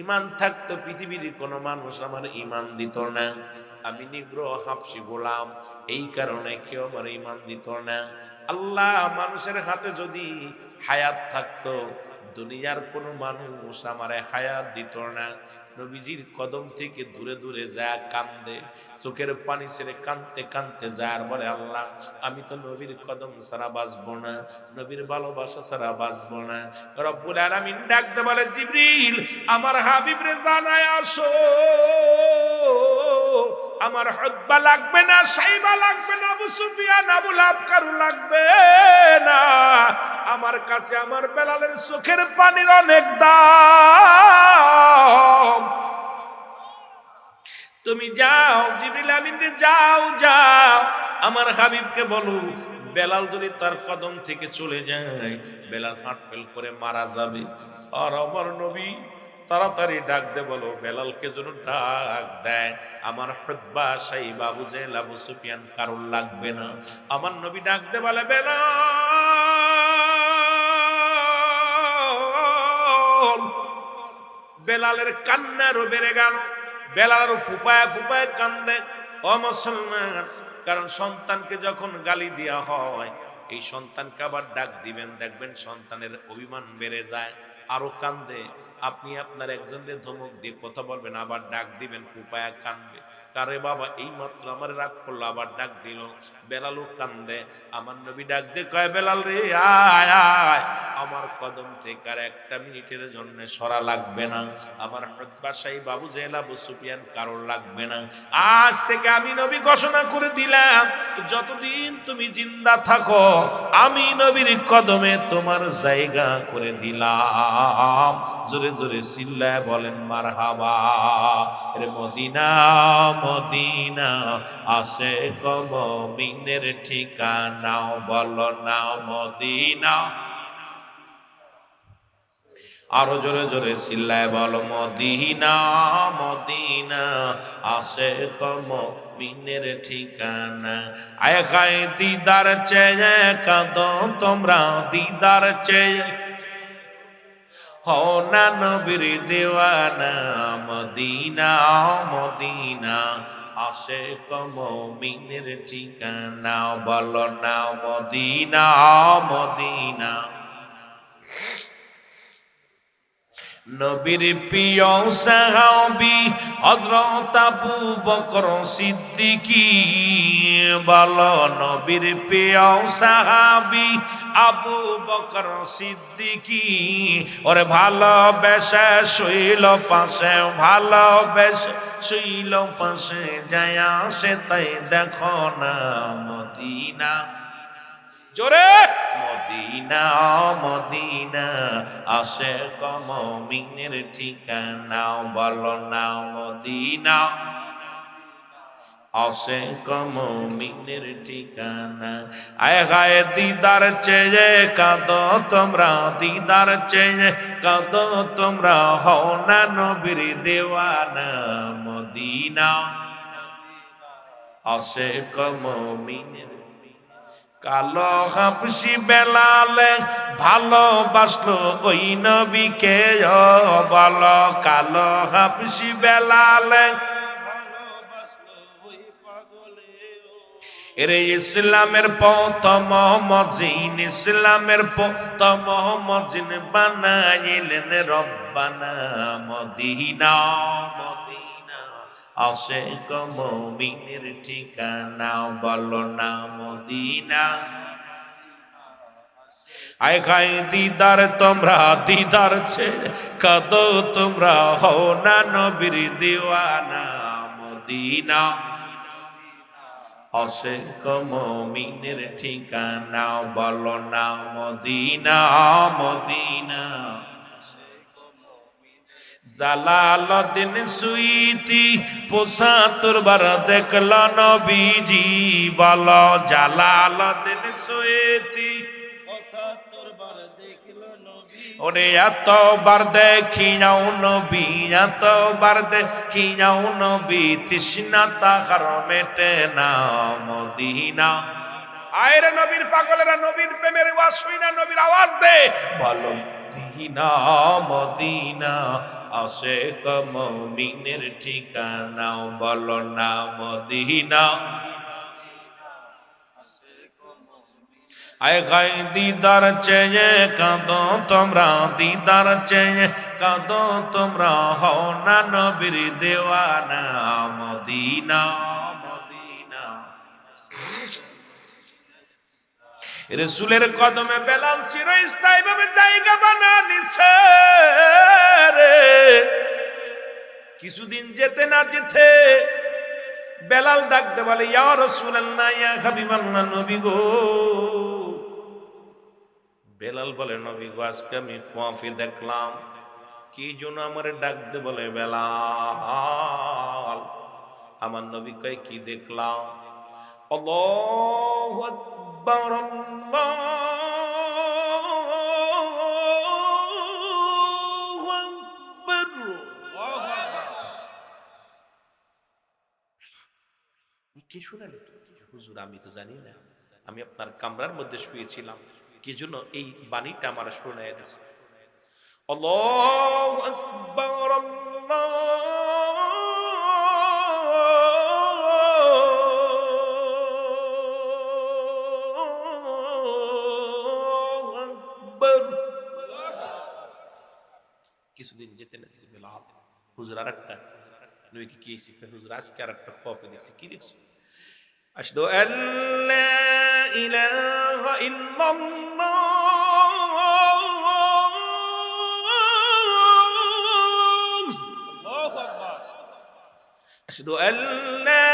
Speaker 1: ইমান থাকতো পৃথিবীর কোনো মানুষ আমার ইমান দিত না। আমি নিগ্রহ হাবশী গোলাম, এই কারণে কেউ আমার ইমান দিত না। আল্লাহ মানুষের হাতে যদি হায়াত থাকতো, দুনিয়ার কোনো মানুষ আমারে হায়াত দিত না। নবীজির কদম থেকে দূরে দূরে যায় কান্দে, চোখের পানি ছেড়ে কাঁদতে কাঁদতে যায় আর বলে, আল্লাহ আমি তো নবীর কদম ছাড়া বাঁচবো না, নবীর ভালোবাসা ছাড়া বাঁচবো না। রব্বুল আলামিন ডাকতে বলে, জিবরিল আমার হাবিবরে জানায় আসো, আমার হুতবা লাগবে না, সাইবা লাগবে না, আবু সুফিয়ান আবু লাহাব কারু লাগবে না। আমার কাছে আমার বেলালের চোখের পানির অনেক দাম। তুমি যাও জিবরিল আমিন রে, যাও যাও আমার হাবিবকে বলো, বেলাল যদি তার কদম থেকে চলে যায়, বেলাল হাঁট ফেল করে মারা যাবে। আর আমার নবী তাড়াতাড়ি ডাক দে বলো, বেলালকে যেন ডাক দেয়, আমার হুতবা সাইবা আবু জেহেল আবু সুফিয়ান কারুর লাগবে না। আমার নবী ডাক দে বলে, বেলাল। বেলালের কান্নারও বেড়ে গেল, বেলাল ফুপায় ফুপায় কান্দে। ও মুসলমান, কারণ সন্তানকে যখন গালি দেওয়া হয়, এই সন্তানকে আবার ডাক দিবেন, দেখবেন সন্তানের অভিমান বেড়ে যায়, আরো কান্দে। আপনি আপনার একজনের ধমক দিয়ে কথা বলবেন, আবার ডাক দিবেন, ফুপায়া কান্দবে। কারে বাবা এই মাত্র আমার রাগ করলো, আবার ডাক দিল, বেলালও কান্দে। আমার নবী ডাক দিয়ে কয়, বেলাল রে আয় আয়, আমার কদম থেকে আর একটা মিনিটের জন্য সরা লাগবে না। আমার হুতবা সাইবা আবু জেহেল আবু সুফিয়ান কারোর লাগবে না। আজ থেকে আমি নবী ঘোষণা করে দিলাম, যতদিন তুমি জিন্দা থাকো আমি নবীর কদমে তোমার জায়গা করে দিলাম। জোরে জোরে চিল্লায় বলেন মারহাবা। রে মদিনা মদিনা আশিক মুমিনের ঠিকানা, বলো না মদিনা। আরো জোরে জোরে চিল্লায় বলো, মদিনা মদিনা আশিক মুমিনের ঠিকানা। আয় খায় দিদার চেয়ে কাঁদো তোমরা, দিদার চেয়ে হও না নবীর দেওয়ানা, মদিনা মদিনা আশিক মুমিনের ঠিকানা, বলো না মদিনা মদিনা। নবীর প্রিয় সাহাবী হযরত আবু বকর সিদ্দিকী, বলো নবীর প্রিয় সাহাবী আবু বকর সিদ্দিকী। ওরে ভালোবেসে শুইল পাশে, ভালোবেসে শুইল পাশে, যায় সে তাই দেখো না মদিনা। জোরে মদিনা মদিনা আশিক মুমিনের ঠিকানা, বলো না মদিনা আশিক মুমিনের ঠিকানা। আয় হায় দিদার চেয়ে কাঁদো তোমরা, দিদার চেয়ে কাঁদো তোমরা, হও না নবীর দেওয়ানা, মদিনা আশিক মুমিনের। কালো হাবশী বেলাল ভালোবাসলো ওই নবীকে, বলো কালো হাবশী বেলাল এরে ইসলামের প্রথম মুজিন, ইসলামের প্রথম মুজিন বানাইলেন রব্বানা মদিনা মদিনা আশিক মুমিনের ঠিকানা, বলো না মদিনা। আয় খাই দিদার তোমরা, দিদার ছেড়ে কাঁদো তোমরা, হও না নবীর দেওয়ানা, মদিনা আশিক মুমিনের ঠিকানা, বলো না মদিনা মদিনা। জালালউদ্দিন সুইতি ৭৫ বার দেখল নবীজি, বলো জালালউদ্দিন সুইতি ৭৫ বার দেখল নবী। ওরে এতবার দেখি যাও নবী, এতবার দেখি যাও নবী, তৃষ্ণা তাহার মেটে না মদিনা। আয়রে নবীর পাগলেরা, নবীর প্রেমের ওয়াজ শুই না, নবীর আওয়াজ দে, বলো মদিনা মদিনা আশিক মুমিনের ঠিকানা বলো না মদিনা আয় গায় দিদার চেয়ে কাঁদো তোমরা দিদার চেয়ে কাঁদো তোমরা হও না নবীর দেওয়ানা মদিনা মদিনা রাসূলের কদমে বেলাল চিরস্থায়ী ভাবে জায়গা বানানিছে রে কিছুদিন যেতে না যেতে বেলাল ডাকতে বলে ইয়া রাসূলুল্লাহ ইয়া হাবিবাল্লাহ নবী গো বেলাল বলে নবী গো আজকে আমি খোয়াফি দেখলাম কি জন্য আমারে ডাকতে বলে বেলাল আমার নবী কয় কি দেখলাম আল্লাহু আকবার আল্লাহু আকবার কি শুনালেন হুজুর আমি তো জানি না আমি আপনার কামরার মধ্যে শুয়েছিলাম কি জন্য এই বাণীটা আমার শোনায় দিয়েছে আল্লাহু আকবার আল্লাহু আকবার কিছুদিন যেতে না যেতে বেলাল হুজুর আরেকটা নবী কি শিখে হুজুর আজকে আরেকটা কপি দেখছি কি দেখছি আশহাদু আল্লা ইলাহা ইল্লাল্লাহ আল্লাহু আকবার আশহাদু আল্লা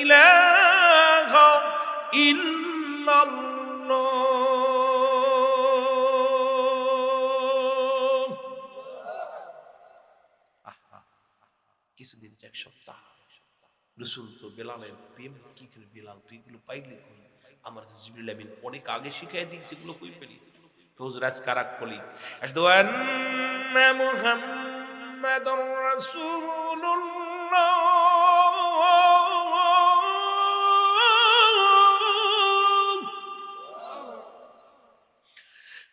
Speaker 1: ইলাহা ইল্লাল্লাহ কিছুদিন এক সপ্তাহ রাসূল তো বেলালের প্রেম কি করে বেলাল তুই এগুলো পাইলি কই আমার তো জিবরিল আমিন অনেক আগে শিখাই দিয়েছে এগুলো কই পেলি তো হুজুর আজ কারাক বলি আশহাদু আন্না মুহাম্মাদুর রাসূলুল্লাহ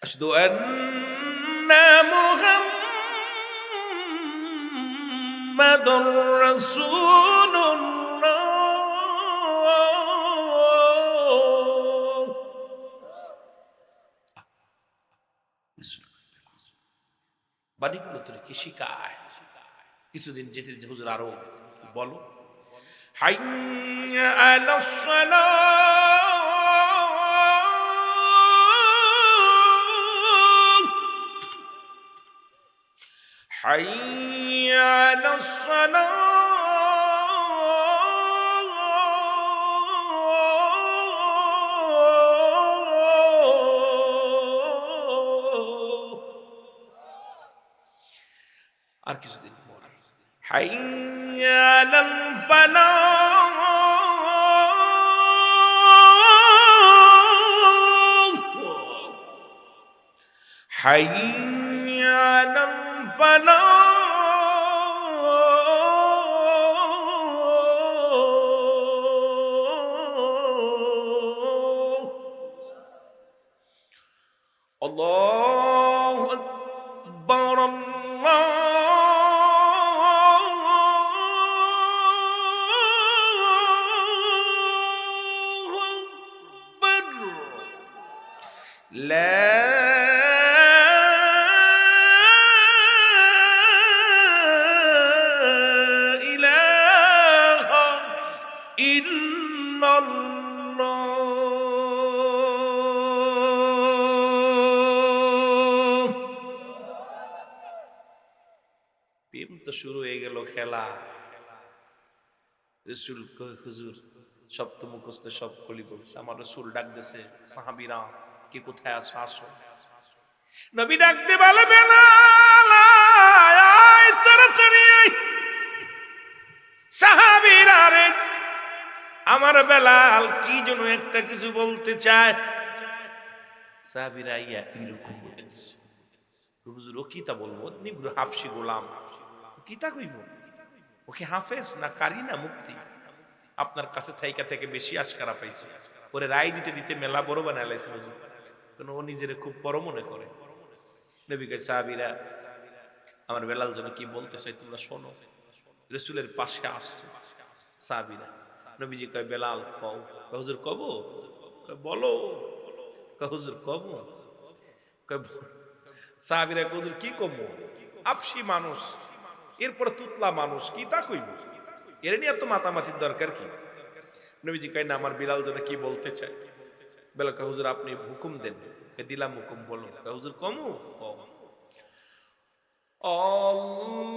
Speaker 1: আশহাদু আন্না মুহাম্মাদুর রাসূলুল্লাহ বাড়িগুলো তোর কি শিখায় কিছুদিন যেতে যেতে হুজুর আরো বলো হাইয়া আলাস সালাহ হাইয়া আলাস সালাহ আর কিছুদিন পর হাইয়া আলাল ফালাহ হাইয়া আলাল ফালাহ আল্লাহু আকবার لا إله إلا الله প্রেম তো শুরু হয়ে গেল খেলা রাসূল কয় হুজুর সব তো মুখস্থ সব কলি বলছে আমার রাসূল ডাক দিয়েছে সাহাবীরা কি কোথায় আসো আসো নবী ডাকতে বলে বেলাল আয় তাড়াতাড়ি আয় সাহাবীরা রে আমার বেলাল কি যেন একটা কিছু বলতে চায় সাহাবীরা ইয়া এরকম বলে গেছে হুজুর ও কিতা বলবো নিব্রু হাফসি গোলাম কিতা কইব ওকে হাফেজ না কারি না মুক্তি আপনার কাছে থাইকা থেকে বেশি আশকারা পাইছে ওরে রায় দিতে দিতে মেলা বড় বানায় লাইছে হুজুর, কারণ ও নিজের খুব বড় মনে করে। নবী কয় সাহাবীরা আমার বেলাল যেন কি বলতে চাই তোমরা শোনো। রাসূলের পাশে আসছে সাহাবীরা, নবীজি কয় বেলাল কও। কয় হুজুর কব? কয় বলো। কয় হুজুর কব? কয় সাহাবীরা কয় হুজুর কি কব? আফসি মানুষ, এরপর তুতলা মানুষ, কি তা কইব, এর নিয়ে এত মাতামাতির দরকার কি? নবীজি কয় না আমার বিলাল যেন কি বলতে চায়। বেলাল কয় হুজুর আপনি হুকুম দেন। কয় দিলাম হুকুম, বলো। কয় হুজুর কমু? কও।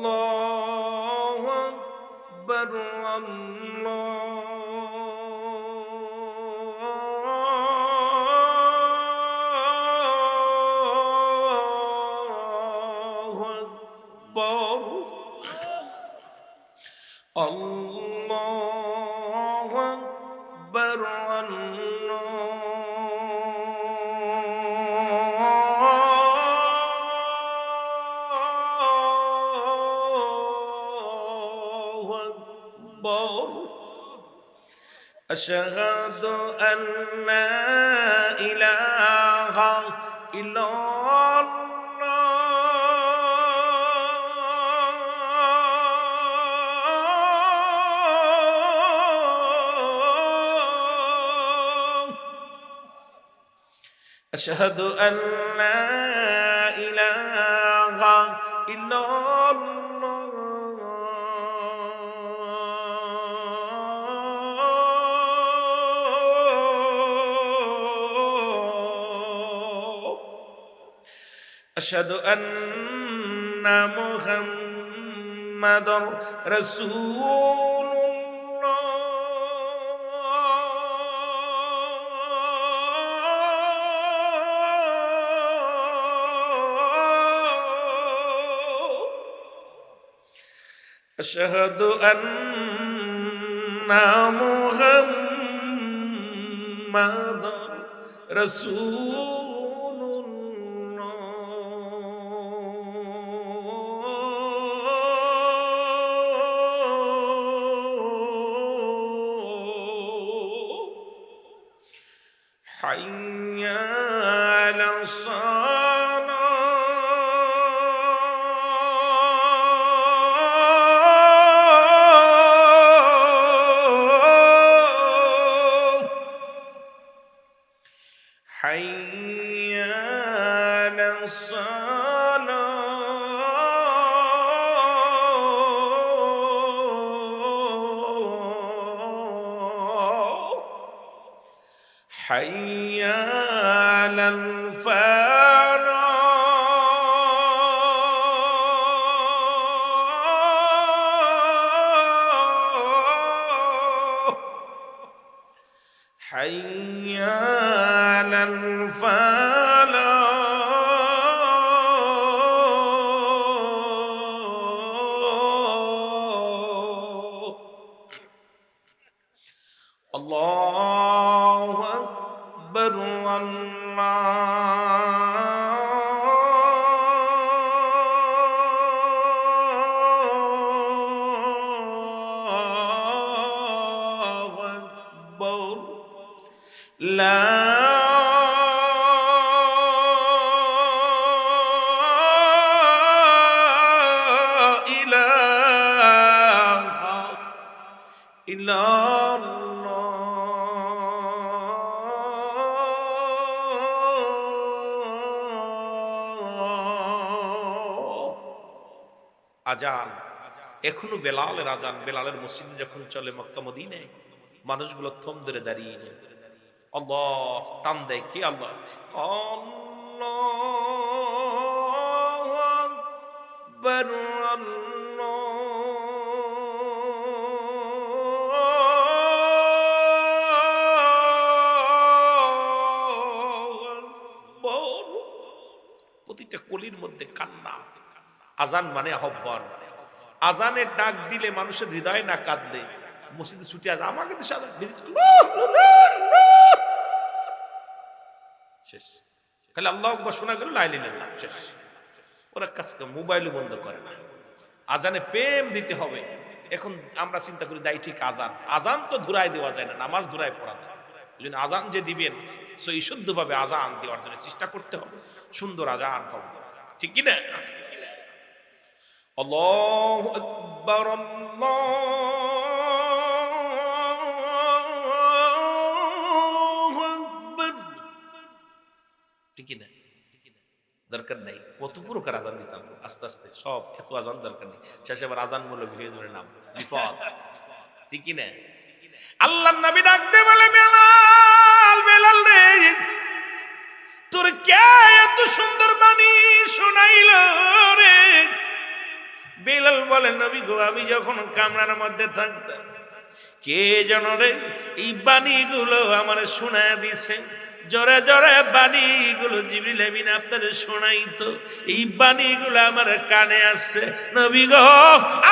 Speaker 1: আল্লাহু আকবার আল্লাহু আকবার আল্লাহু আকবার আল্লাহু আকবার আশহাদু আন্না ইলাহা ইল্লাল্লাহ আশহাদু আন্না ইলাহা ইল্লাল্লাহ আশহাদু আন্না মুহাম্মাদুর রাসূলুল্লাহ আশহাদু আন্না মুহাম্মাদুর রাসূলুল্লাহ হাইয়া আলাস حي على الصلاة حي على الفلاح حي على الفلاح الله أكبر الله أكبر لا إله إلا الله আজান এখনো বেলালের আজান, বেলালের মসজিদ যখন চলে মক্কা মদিনায় মানুষগুলো থম ধরে দাঁড়িয়ে যায়। আল্লাহ টান দেয়, কে আল্লাহ? আল্লাহু আকবার আল্লাহু আকবার। প্রতিটা কলির মধ্যে কান্না। আজান মানে আহ্বান। আজানের ডাক দিলে মানুষের হৃদয় না কাঁদলে মসজিদে ছুটে আসে, আমাকে তো শেষ। খালি আল্লাহু আকবার শোনা গেল, লা ইলাহা ইল্লাল্লাহ শেষ। ওরা কাজ মোবাইলও বন্ধ করে না। আজানে প্রেম দিতে হবে। এখন আমরা চিন্তা করি দায়ী ঠিক আজান, আজান তো ধুরাই দেওয়া যায় না, নামাজ ধুরাই পড়া যায়। এই জন্য আজান যে দিবেন সই শুদ্ধভাবে আজান দেওয়ার জন্য চেষ্টা করতে হবে, সুন্দর আজান হবে, ঠিক কি না? আল্লাহু আকবার, আল্লাহু আকবার, ঠিক কি না? দরকার নাই কত প্রকার আজান দিতাম, আস্তে আস্তে সব, এত আজান দরকার নেই, শেষে আবার আজান মূলক হয়ে ধরে নাম বিপদ, ঠিক কি না? আল্লাহর নবী ডাকতে বলে, বেলাল, বেলাল রে, তোর কে এত সুন্দর বাণী শোনাইল রে? বেলাল বলে, নবী গো, আমি যখন কামরার মধ্যে থাকতাম কে যেন রে এই বাণীগুলো আমার শোনায় দিছে, জোরে জোরে বাণীগুলো জিবরিল আমিন আপনারে শোনাইতো, এই বাণীগুলো আমার কানে আসছে। নবী গো,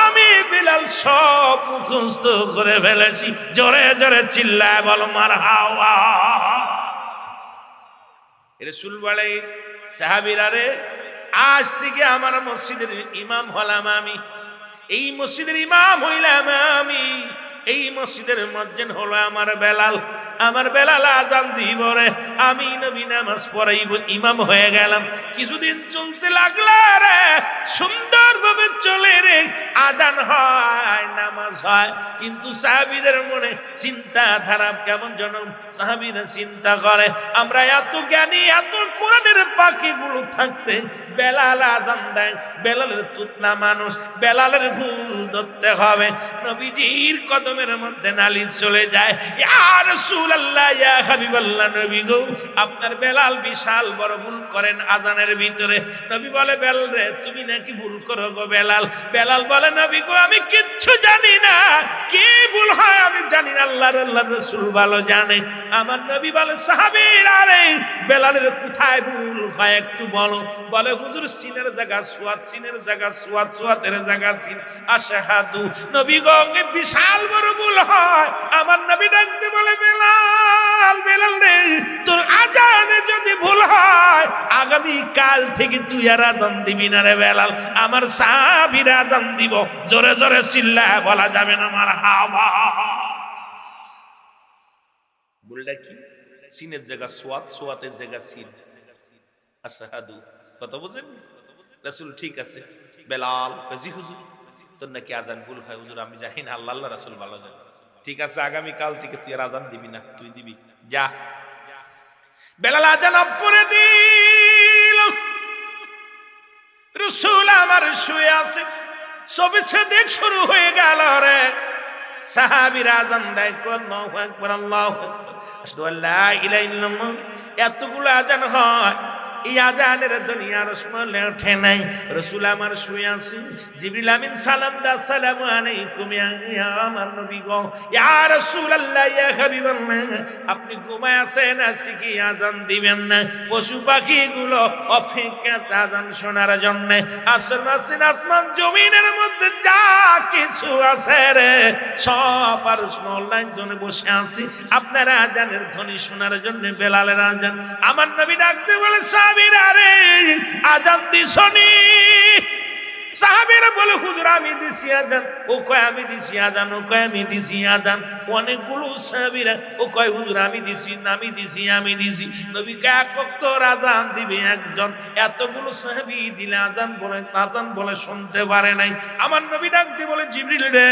Speaker 1: আমি বেলাল সব মুখস্থ করে ফেলেছি, জোরে জোরে চিল্লায় বলো মারহাবা। রাসূল বলে, সাহাবীরা রে, আজ থেকে আমার মসজিদের ইমাম হলাম আমি, এই মসজিদের ইমাম হইলাম আমি, এই মসজিদের মুয়াজ্জিন হলো আমার বেলাল, আমার বেলাল আজান দিব রে, আমি নবী নামাজ পড়াইব, ইমাম হয়ে গেলাম। কিছুদিন চলতে লাগলো রে, সুন্দরভাবে চলে রে, আজান হয়, নামাজ হয়, কিন্তু সাহাবীদের মনে চিন্তা ধারা কেমন যেন, সাহাবীরা চিন্তা করে আমরা এত জ্ঞানী, এত কোরআনের পাখিগুলো থাকতে বেলাল আজান দেয়, বেলালের তুতলা মানুষ, বেলালের ভুল ধরতে হবে। নবীজির কদমের মধ্যে নালিশ চলে যায়, ইয়া রাসূলুল্লাহ, ইয়া হাবিবাল্লাহ, নবী গো, আপনার বেলাল বিশাল বড় ভুল করেন আজানের ভিতরে। নবী বলে, বেলাল রে, তুমি নাকি ভুল করো গো বেলাল? বেলাল বলে, নবী গো, আমি কিচ্ছু জানি না, কি ভুল হয় আমি জানি না, আল্লাহর রাসূল ভালো জানে। আমার নবী বলে, সাহাবীরা রে, বেলালের কোথায় ভুল হয় একটু বলো। বলে, হুজুর, সিনের জায়গা সুয়াত, সিনের জায়গা সুয়াত, সুয়াতের জায়গা সিন, আশহাদু। নবী গো, বিশাল বড় ভুল হয়। আমার নবী ডাকতে বলে, বেলাল, বেলাল রে, তোর আজানে যদি ভুল হয় আগামী কাল থেকে তুই আর আজান দিবি না রে বেলাল, আমার সাহাবীরা আজান দিব, জোরে জোরে চিল্লায় বলা যাবে না মারহাবা। ভুলটা কি? সিনের জায়গা সোয়াত, সোয়াতের জায়গা সিন, আশহাদু। কথা বুঝেন? রাসূল, ঠিক আছে। বেলাল, জি হুজুর, তোর নাকি আজান ভুল হয়। হুজুর, আমি জানি না, আল্লাহ আল্লাহ রাসূল ভালো জানে। ঠিক আছে, আগামী কাল থেকে তুই আর আজান দিবি না, তুই দিবি, যা। বেলাল আজান অফ করে দিল। রাসূল আমার শুয়ে আছে, সবে দেখ শুরু হয়ে গেল রে, সাহাবীরা আজান দেয়, আল্লাহু আকবার, আল্লাহু আকবার, আশহাদু আল্লা ইলাহা ইল্লাল্লাহ। এতগুলো আজান হয়, এই আজানের দুনিয়ার রসমলে ওঠে নাই। রাসূল আমার শুয়ে আছে, জিবরিল আমিন সালাম দা, আসসালামু আলাইকুম ইয়া আমার নবী গো, ইয়া রাসূলুল্লাহ, ইয়া হাবিবাল্লাহ, আপনি ঘুমায় আছেন, আজকে কি আজান দিবেন না? পশু পাখিগুলো অপেক্ষা আজান শোনার জন্য। আসমান জমিনের মধ্যে যা কিছু আছে রে, সব আর অনলাইন জন্য বসে আছি আপনারা আজানের ধ্বনি শোনার জন্য, বেলালের আজান। আমার নবী ডাকতে বলে, সাহাবীরা রে, আজান দিছনি? সাহাবীরা বলে, হুজুর, আমি দিছি আজান। ও কয়, আমি দিছি আজান। ও কয়, আমি দিছি আজান। অনেকগুলো সাহাবীরা, ও কয়, হুজুর, আমি দিছি, আমি দিছি, আমি দিছি। নবী কে এক ওয়াক্ত আজান দিবে একজন, এতগুলো সাহাবী দিলে আজান বলে শুনতে পারে নাই। আমার নবী ডাকতে বলে, জিবরিল রে,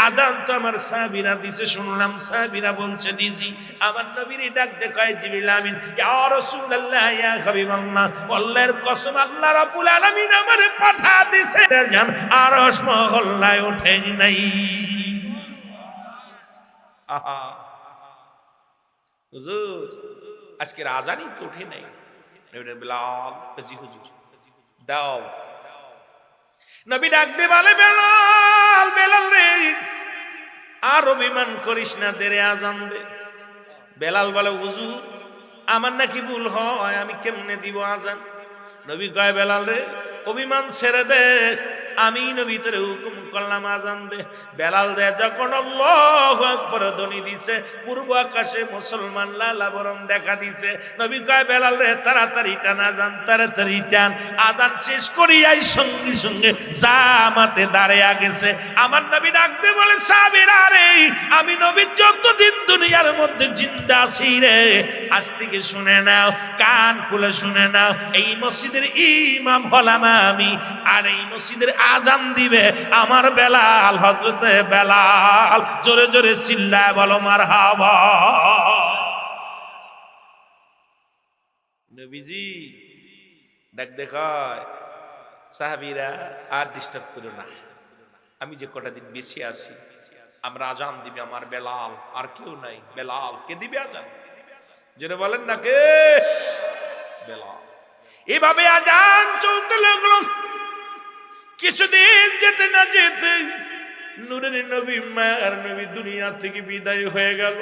Speaker 1: আজান তো আমার সাহাবীরা দিছে শুনলাম, সাহাবীরা বলছে দিছি। আমার নবীর ডাকতে কয়, জিবরিল আমিন, ইয়া রাসূলুল্লাহ, ইয়া হাবিবাল্লাহ, আল্লাহর কসম, আল্লাহ রাব্বুল আলামিন আমারে পাঠা দিছে, জান আরশ মহল্লায় ওঠে নাই। আহা হুজুর, আজকের আজানই তো ওঠে নাই। বেলাল, জি হুজুর, দাও। নবী ডাকতে বলে, বেলাল, বেলাল রে, আর অভিমান করিস না, দেরে আজান দে। বেলাল বলে, হুজুর, আমার নাকি ভুল হয়, আমি কেমনে দিব আজান? নবী কয়, বেলাল রে, অভিমান ছেড়ে দে, আমি নবী তোরে হুকুম করলাম আজান দে। বেলাল দে যখন আল্লাহু আকবার ধ্বনি দিছে, পূর্ব আকাশে মুসলমান লালাবরণ দেখা দিছে। নবী কয়, বেলাল রে, তাড়াতাড়ি টান আজান, তাড়াতাড়ি টান। আজান শেষ করিয়াই সঙ্গে সঙ্গে জামাতে দাঁড়িয়ে গেছে। আমার নবী ডাকতে বলে, সাহাবীরা রে, আমি নবী যতদিন দুনিয়ার মধ্যে মধ্যে জিন্দা আছি রে, আজ থেকে শুনে নাও, কান খুলে শুনে নাও, এই মসজিদের ইমাম হলাম আমি, আর এই মসজিদের আজান দিবে আমার বেলাল, হযরতে বেলাল। জোরে জোরে চিল্লায় বলো মারহাবা। নবীজি ডাক দেখায়, সাহাবীরা আর ডিস্টার্ব করো না, আমি যে কটা দিন বেঁচে আছি, আমরা আজান দিবে আমার বেলাল, আর কেউ নাই। বেলাল কে দিবে আজান? যেটা বলেন না কে? বেলাল। এভাবে আজান চলতে লাগলো। কিছুদিন যেতে না যেতে নূরের নবী, মায়ার নবী দুনিয়া থেকে বিদায় হয়ে গেল।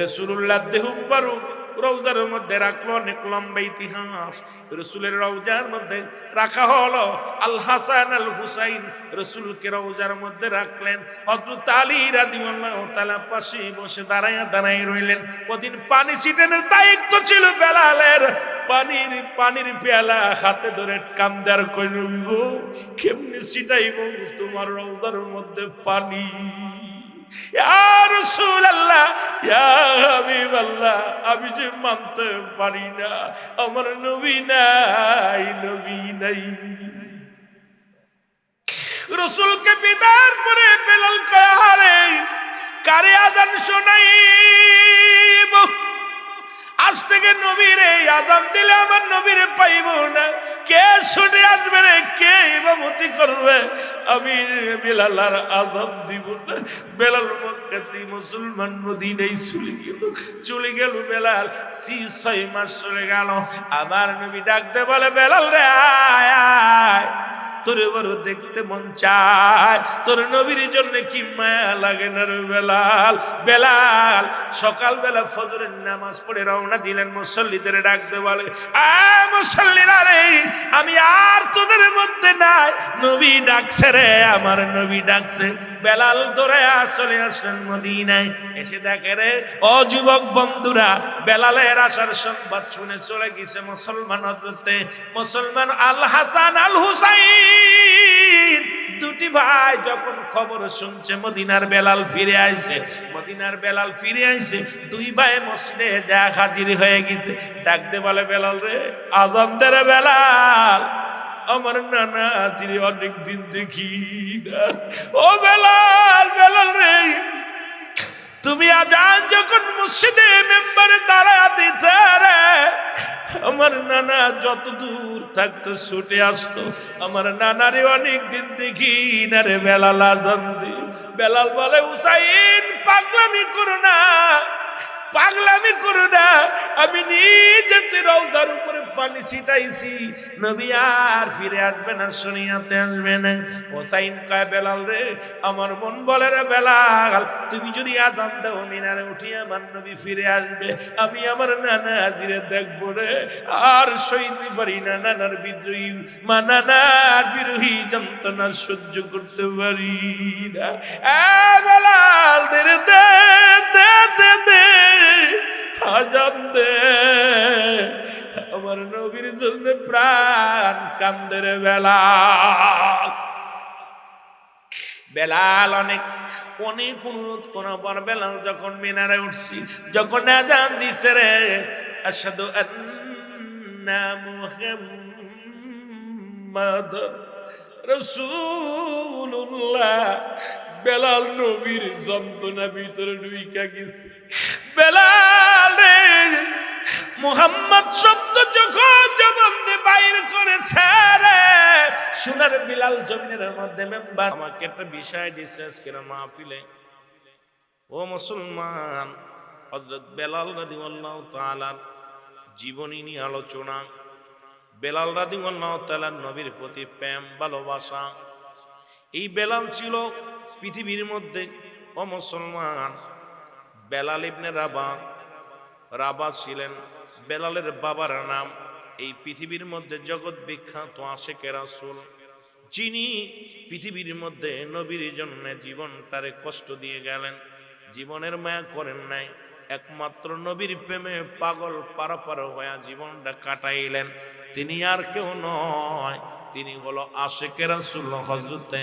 Speaker 1: রাসূলুল্লাহ দেহ মুবারক রওজার মধ্যে রাখলো, অনেক লম্বা ইতিহাস। রাসূলের রওজার মধ্যে রাখা হলো আল হাসান আল হুসাইন। রাসূলকে রওজার মধ্যে রাখলেন। হযরত আলী রাদিয়াল্লাহু তাআলা পাশে বসে দাঁড়ায় রইলেন। ওদিন পানি ছিটানোর দায়িত্ব ছিল বেলালের। পানির পেয়ালা হাতে ধরে কান্দার কইল, গো কেমনে ছিটাইব তোমার রওজার মধ্যে পানি? ইয়া রাসূলুল্লাহ, ইয়া হাবিবাল্লাহ, আমি যে মানতে পারি না, আমার নবী নাই, নবী নাই। রাসূলকে বিদায়ের পরে বেলাল কয়, আরে কারে আজান শোনাইব? আজ থেকে নবীরে আজান দিলে আমার নবীরে পাইব না। কে ছুটে আসবে রে, কে ইমামতি করবে? আমি বেলাল আর আজান দিব না। বেলাল মক্কাতে মুসলমান মদিনায় চলে গেল। বেলাল 6 মাস চলে গেল। আমার নবী ডাকতে বলে, বেলাল রে আয় আয়, তোরে বড় দেখতে মন চায়, তোর নবীর জন্য কি মায়া লাগে না রে বেলাল? বেলাল সকালবেলা ফজরের নামাজ পড়ে রওনা দিলেন। মুসল্লিদের ডাকতে বলে, আয় মুসল্লিরা রে, আমি আর তোদের মধ্যে নাই, নবী ডাকছে রে, আমার নবী ডাকছে। বেলাল দৌড়ায়া চলে আসলেন মদিনায়। এসে দেখে রে, ও যুবক বন্ধুরা, বেলালের আসার সংবাদ শুনে চলে গেছে মুসলমান আল হাসান আল হুসাইন। দুটি ভাই যখন খবর শুনছে মদিনার বেলাল ফিরে আইছে, দুই ভাই মসজিদে যা হাজির হয়ে গেছে। ডাকতে বলে, বেলাল রে আজান দে রে বেলাল, আমার নানা আজিরে অনেক দিন দেখি না। ও বেলাল, বেলাল রে, তুমি আজান যখন মসজিদে মেম্বারে দাঁড়ায় দিতে রে, আমার নানা যত দূর থাকতো ছুটে আসতো। আমার নানারে অনেক দিন দেখি না রে বেলাল, আজান দি। বেলাল বলে, হুসাইন পাগলামি করো না, আমি নিজেতে রওজার উপরে পানি ছিটাইছি, নবী আর ফিরে আসবে না, শরিয়াতে আসবে না। হুসাইন কয়, বেলাল রে, আমার মন বলে রে বেলাল, তুমি যদি আজান দাও মিনারে উঠি আমার নবী ফিরে আসবে, আমি আমার নানা আজিরে দেখবো রে, আর সইতে পারি না নানার বিদ্রোহী নানার বিরোহী যন্ত্রণা সহ্য করতে পারি না। বেলাল দে দে দে দে আজান দে, আমার নবীর জন্য প্রাণ কান্দে রে বেলাল। বেলাল অনেক অনুরোধ করার পর বেলাল যখন মিনারে উঠছি, যখন আজান দিছে রে, আশহাদু আন্না মুহাম্মাদুর রাসূলুল্লাহ, বেলাল নবীর যন্ত্রণা ভিতরে ঢুইকা গেছে। বেলাল মুহাম্মদ শব্দ যখন জবান দিয়ে বাইর করেছে রে, সোনার বিলাল জমিনের মধ্যে মেম্বার আমাকে একটা বিষয় দিয়েছে আজকের মাহফিলে। ও মুসলমান, হযরত বেলাল রাদিয়াল্লাহু তাআলা জীবনী নিয়ে আলোচনা। বেলাল রাদিয়াল্লাহু তাআলা নবীর প্রতি প্রেম ভালোবাসা। এই বেলাল ছিল পৃথিবীর মধ্যে, ও মুসলমান, বেলাল ইবনে রাবা ছিলেন বেলালের বাবার নাম। এই পৃথিবীর মধ্যে জগৎ বিখ্যাত আশিকে রাসূল, যিনি পৃথিবীর মধ্যে নবীর জন্য জীবনটারে কষ্ট দিয়ে গেলেন, জীবনের মায়া করেন নাই, একমাত্র নবীর প্রেমে পাগল পারাপার হয়ে জীবনটা কাটাইলেন। তিনি আর কেউ নয়, তিনি হলো আশিকে রাসূল হযরতে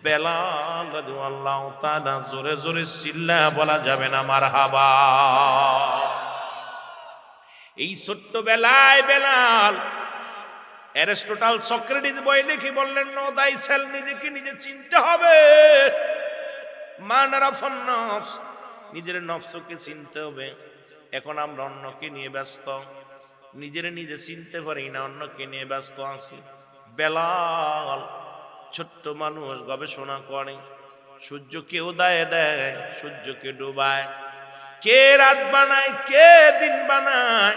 Speaker 1: বেলাল রাদিয়াল্লাহু তাআলা। জোরে জোরে চিল্লা বলা যাবে না মারহাবা। এই ছোট্ট বেলায় বেলাল অ্যারিস্টটল সক্রেটিস বই লিখে বললেন, নো দাই সেল, নিজেকে নিজে চিনতে হবে। মান আরাফান নফস, নিজের নফসকে চিনতে হবে। এখন আমরা অন্যকে নিয়ে ব্যস্ত, নিজের নিজে চিনতে পারি না, অন্যকে নিয়ে ব্যস্ত আছি। বেলাল ছোট্ট মানুষ গবেষণা করে, সূর্যকে উদয় দেয়, সূর্যকে ডুবায়, কে রাত বানায়, কে দিন বানায়,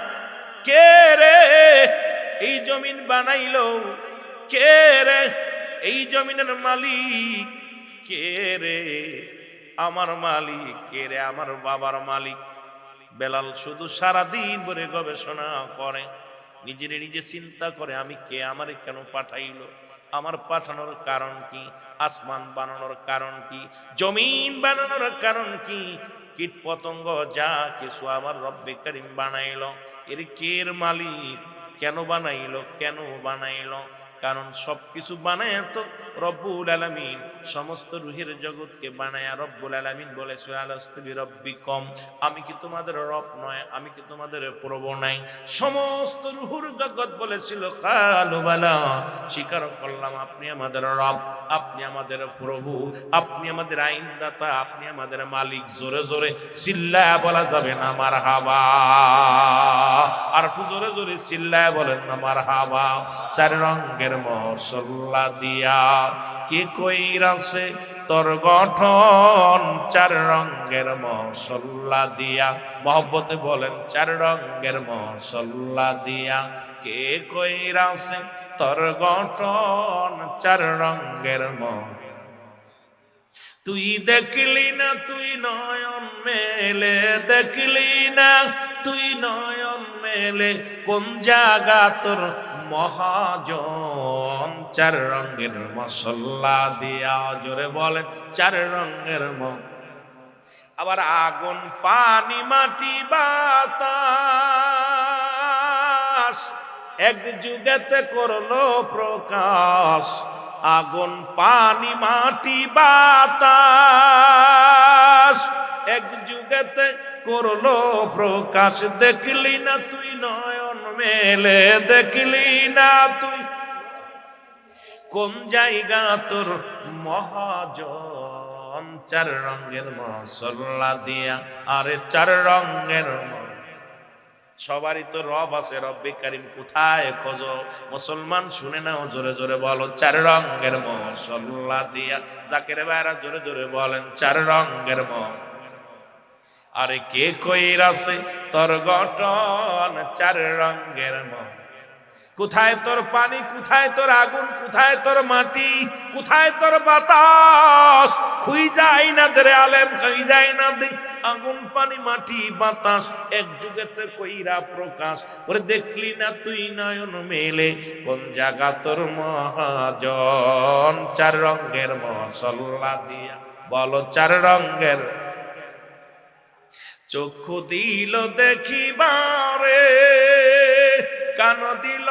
Speaker 1: কে রে এই জমিন বানাইলো, কে রে এই জমিনের মালিক, কে রে আমার মালিক, কে রে আমার বাবার মালিক। বেলাল শুধু সারাদিন ভরে গবেষণা করে, নিজের নিজে চিন্তা করে, আমি কে, আমারে কেন পাঠাইলো, আমার পাঠানোর কারণ কি, আসমান বানানোর কারণ কি, জমিন বানানোর কারণ কি, কীট পতঙ্গ যা কিছু আমার রব্বে কারীম বানাইলো, এর কের মালিক, কেন বানাইলো, কেন বানাইলো? কারণ সবকিছু বানায় তো রব্বুল আলামিন, সমস্ত রুহের জগৎকে বানায়া রব্বুল আলামিন বলেছে, আলাস্তু বিরব্বিকুম, আমি কি তোমাদের রব নয়, আমি কি তোমাদের প্রভু নাই? সমস্ত রুহুর জগৎ বলেছিল কালু বালা, স্বীকার করলাম আপনি আমাদের রব, আপনি আমাদের প্রভু, আপনি আমাদের আইনদাতা, আপনি আমাদের মালিক। জোরে জোরে চিল্লায়া বলা যাবে না মারহাবা? আর একটু জোরে জোরে চিল্লায়া বলেন না মারহাবা? চার রঙের মশলা দিয়া কি কইরাছে তোর গঠন, চার রঙের মশলা দিয়া, মহব্বতে বলেন, চার রঙের মশলা দিয়া কে কইরাছে তোর গঠন, চার রঙের তুই দেখলি না, তুই নয়ন মেলে দেখলি না, তুই নয়ন মেলে কোন জায়গা তোর মহাজন, চার রঙের মশলা দিয়া। জোরে বলেন, চার রঙের আবার আগুন, পানি, মাটি, বাতাস এক যুগেতে করলো প্রকাশ। আগুন, পানি, মাটি, বাতাস এক যুগেতে করলো প্রকাশ। দেখলি না তুই নয়ন মেলে, দেখলি না তুই কোন জায়গা তোর মহাজন, চার রঙের মশলা দিয়া। আরে চার রঙের সবারই তো রব আছে, রব্বে কারীম কোথায় খোঁজো? মুসলমান শুনে নাও, জোরে জোরে বলো, চার রঙের মশলা দিয়া। জাকের ভাইরা জোরে জোরে বলেন, চার রঙের আরে কে কইরাছে তোর গঠন, চার রঙের কোথায় তোর পানি, কোথায় তোর আগুন, কোথায় তোর মাটি, কোথায় তোর বাতাস? খুই যায় না দে আলেম, খুই যায় না দে আগুন, পানি, মাটি, বাতাস এক যুগেতে কইরা প্রকাশ। ওরে দেখলি না তুই নয়ন মেলে কোন জায়গা তোর মহাজন, চার রঙের মশলা দিয়া। বলো, চার রঙের চক্ষু দিল দেখিবারে, কান দিল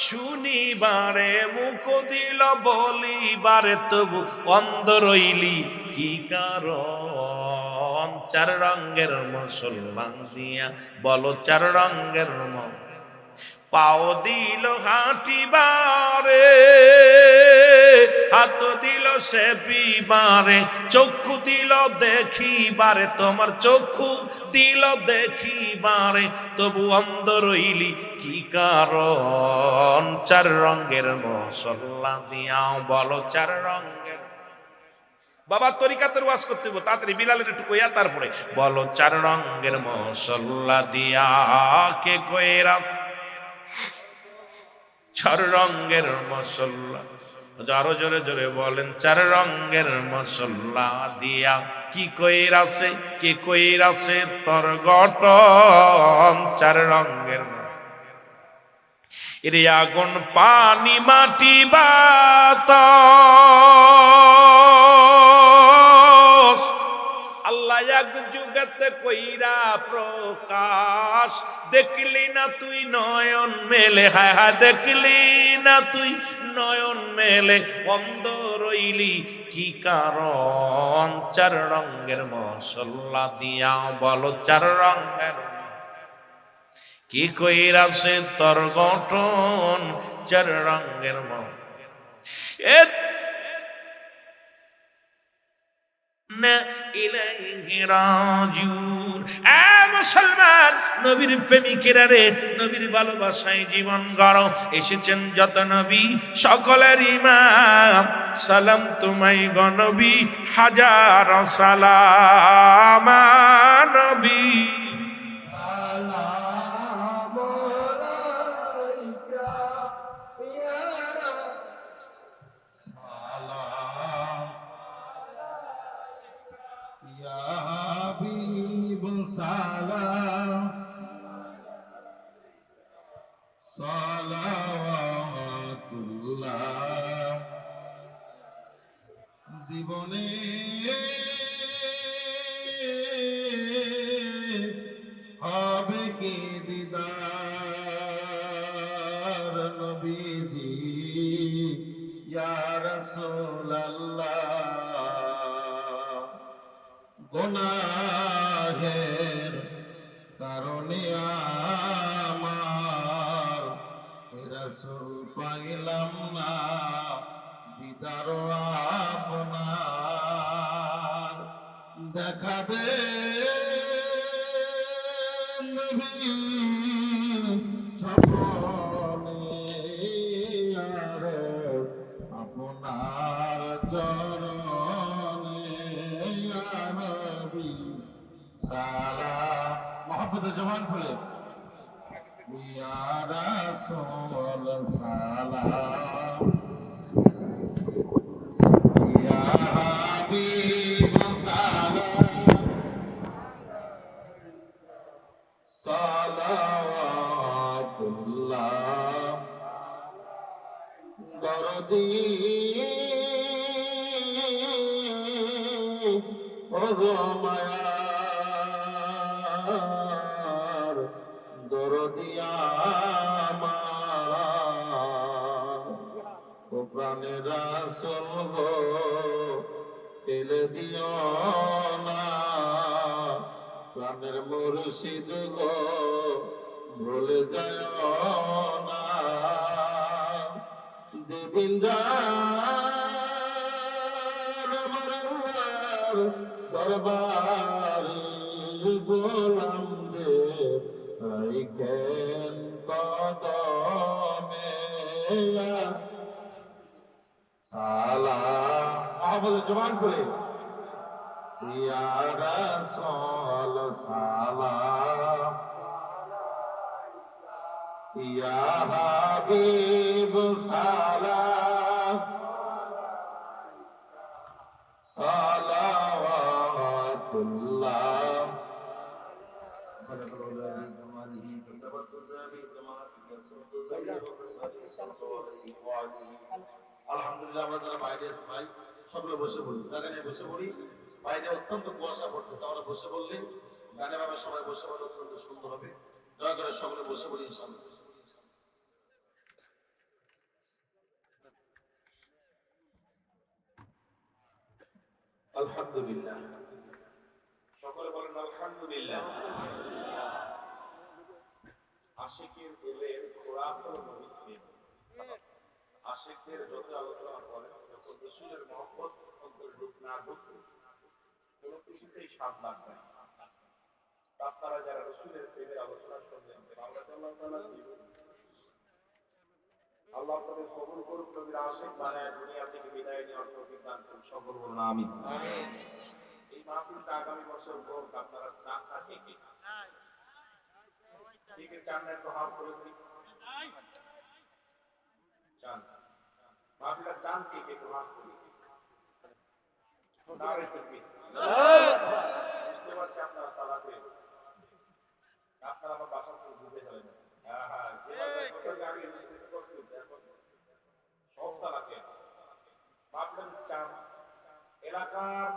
Speaker 1: শুনিবারে, মুখ দিল বলিবারে, তবু অন্ধ রইলি কি কারণ, চার রঙের মশলা দিয়া। বলো, চার রঙের পাও দিল হাঁটিবারে, হাত দিল সেপিবারে, চক্ষু দিল দেখিবারে, তোমার চক্ষু দিল দেখিবারে, তবু অন্ধ রইলি কি কারণ, চার রঙের মশলা দিয়া। বলো, চার রঙের বাবা তরিকাতের ওয়াজ করতে হবে, তাড়াতাড়ি বিলালের একটু কইয়া তারপরে বলো, চার রঙের মশলা দিয়া কে কইরাস, চার রঙের মশলা। আরো জোরে জোরে বলেন, চার রঙের মশলা দিয়া কি কইরাছে, কি কইরাছে তোর গঠন, চার রঙের। এর আগুন, পানি, মাটি, বাতাস আল্লাহ এক যুগেতে মুখেতে কইরা প্রকাশ, দেখলি না তুই নয়ন মেলে, হায় হায় দেখলি না তুই নয়ন মেলে, অন্ধ রইলি কি কারণ? চার রঙের মশলা দিয়া বলো, চার রঙের কি কইরা সে তোর গঠন, চার রঙের মুসলমান, নবীর প্রেমিকেরা রে, নবীর ভালোবাসায় জীবন গড়ো। এসেছেন যত নবী সকলের ইমাম, সালাম তোমায় গো নবী, হাজার সালাম নবী।
Speaker 2: সালাম সালাওয়াতুল্লাহ, জীবনে হবে কি দিদার নবীজি ইয়া রাসূলুল্লাহ, গুনাহের কারণে আমার রাসূল পাইলাম না দিদার আপনার, দেখাবে নবী স্বপ্নে আর আপনার চরণে নবী সালাম। মোহাম্মদ জবান খুলে ইয়া রাসূল সালাম, ইয়া হাবিব সালাম, সালাওয়াতুল্লাহ, দরদি ও গো মায়ার দরদি আমার, ও প্রাণের রাসূল গো ফেলে দিও না, প্রাণের মুর্শিদ গো ভুলে যাও না, যেদিন যার দরবারে গোলাম রে রাইখেন কদমে সালাম। আমাদের জবান খুলে ইয়া রাসূল সালাম, ইয়া হাবিব সালাম, সালাওয়াতুল্লাহ, আলহামদুলিল্লাহ। আমরা যারা বাইরে আছি ভাই সকলে বসে পড়ি, জায়গায় বসে পড়ি, বাইরে অত্যন্ত কুয়াশা পড়তেছে, আমরা বসে পড়লে গানে ভাবে সবাই বসে পড়লে অত্যন্ত সুন্দর হবে। দয়া করে সকলে বসে পড়ি ইনশাআল্লাহ। আলহামদুলিল্লাহ, সকলে বলেন আলহামদুলিল্লাহ। আশিকের দিলের খোরাক হলো নবীর প্রেম। আশিকদের যত আলোচনা করেন, যখন রাসূলের মহব্বত অন্তরে না ঢুকবে কোনো কিছুতেই স্বাদ লাগবে না। আপনারা যারা রাসূলের প্রেমের আলোচনা শুনলেন, আল্লাহ তাআলা আল্লাহ আপনাদের কবুল করুন। নবীর আশিক বানায় দুনিয়া থেকে বিদায় নেওয়ার তৌফিক দান করুন। সকল বলুন আমিন। এই মাহফিলটা আগামী বছর হোক, আপনারা চান না ঠিক ঠিক চান না, একটু হাত করে দিন। চান মাহফিলটা চান ঠিক, একটু হাত করে বুঝতে পারছি আপনারা সালাতে, আপনারা আমার বাসা থেকে বুঝে গেলেন। হ্যাঁ হ্যাঁ, সব সালাতে মাহফিল চান। এলাকার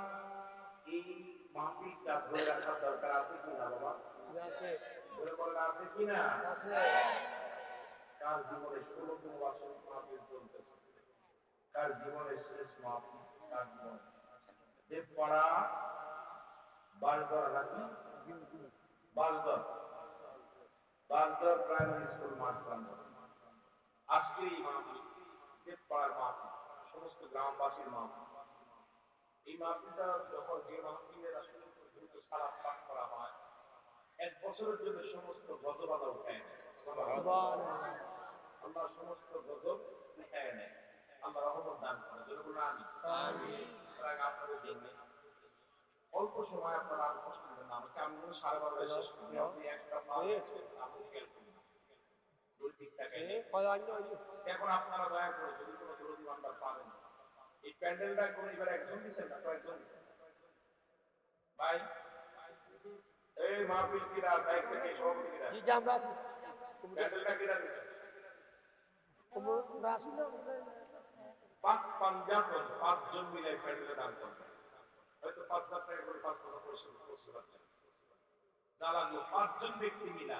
Speaker 2: এই মাহফিলটা ধরে রাখার দরকার বলে বলেন আছে কিনা? কার জীবনে 16তম বার্ষিক মাহফিল চলতেছে? কার জীবনের শেষ মাহফিল? কার জীবনে? দেবপাড়া বাসদর নাকি বাসদর প্রাইমারি স্কুল মাঠ প্রাঙ্গণ। আজকে এই মাহফিল দেবপাড়ার মাহফিল, সমস্ত গ্রামবাসীর মাহফিল। এই মাহফিলটা যখন যে মাহফিলের আসলে দ্রুত সালাত পাঠ করা হয়, 1 বছরের জন্য সমস্ত গজব আল্লাহ উঠায় নেয়। আল্লাহ সমস্ত গজব উঠায় নেয়, আল্লাহ রহমত দান করে। যেরকম আমিন। আপনাদের জন্য অল্প সময় আপনারা আর কষ্ট নেবেন না। আমাকে আমি 12:30 শেষ করি, আপনি একটা এখন আপনারা দয়া করে যদি কোনো দরদি বান্দা পাবেন, এই প্যান্ডেলটা কোন এবার একজন দিচ্ছেন না কয়েকজন ভাই? এই মাহফিল কিরা দায়িত্ব কে? সভাপতি কিরা? জি আমরা আছি। প্যান্ডেলটা কিরা দিছে? আমরা আছি। পাক পাঞ্জাব 5 জন মিলে প্যান্ডেলে দান করবে। হয়তো 5,000 টাকা করে 5,000 পয়সা যা লাগলো 5 জন ব্যক্তি মিলা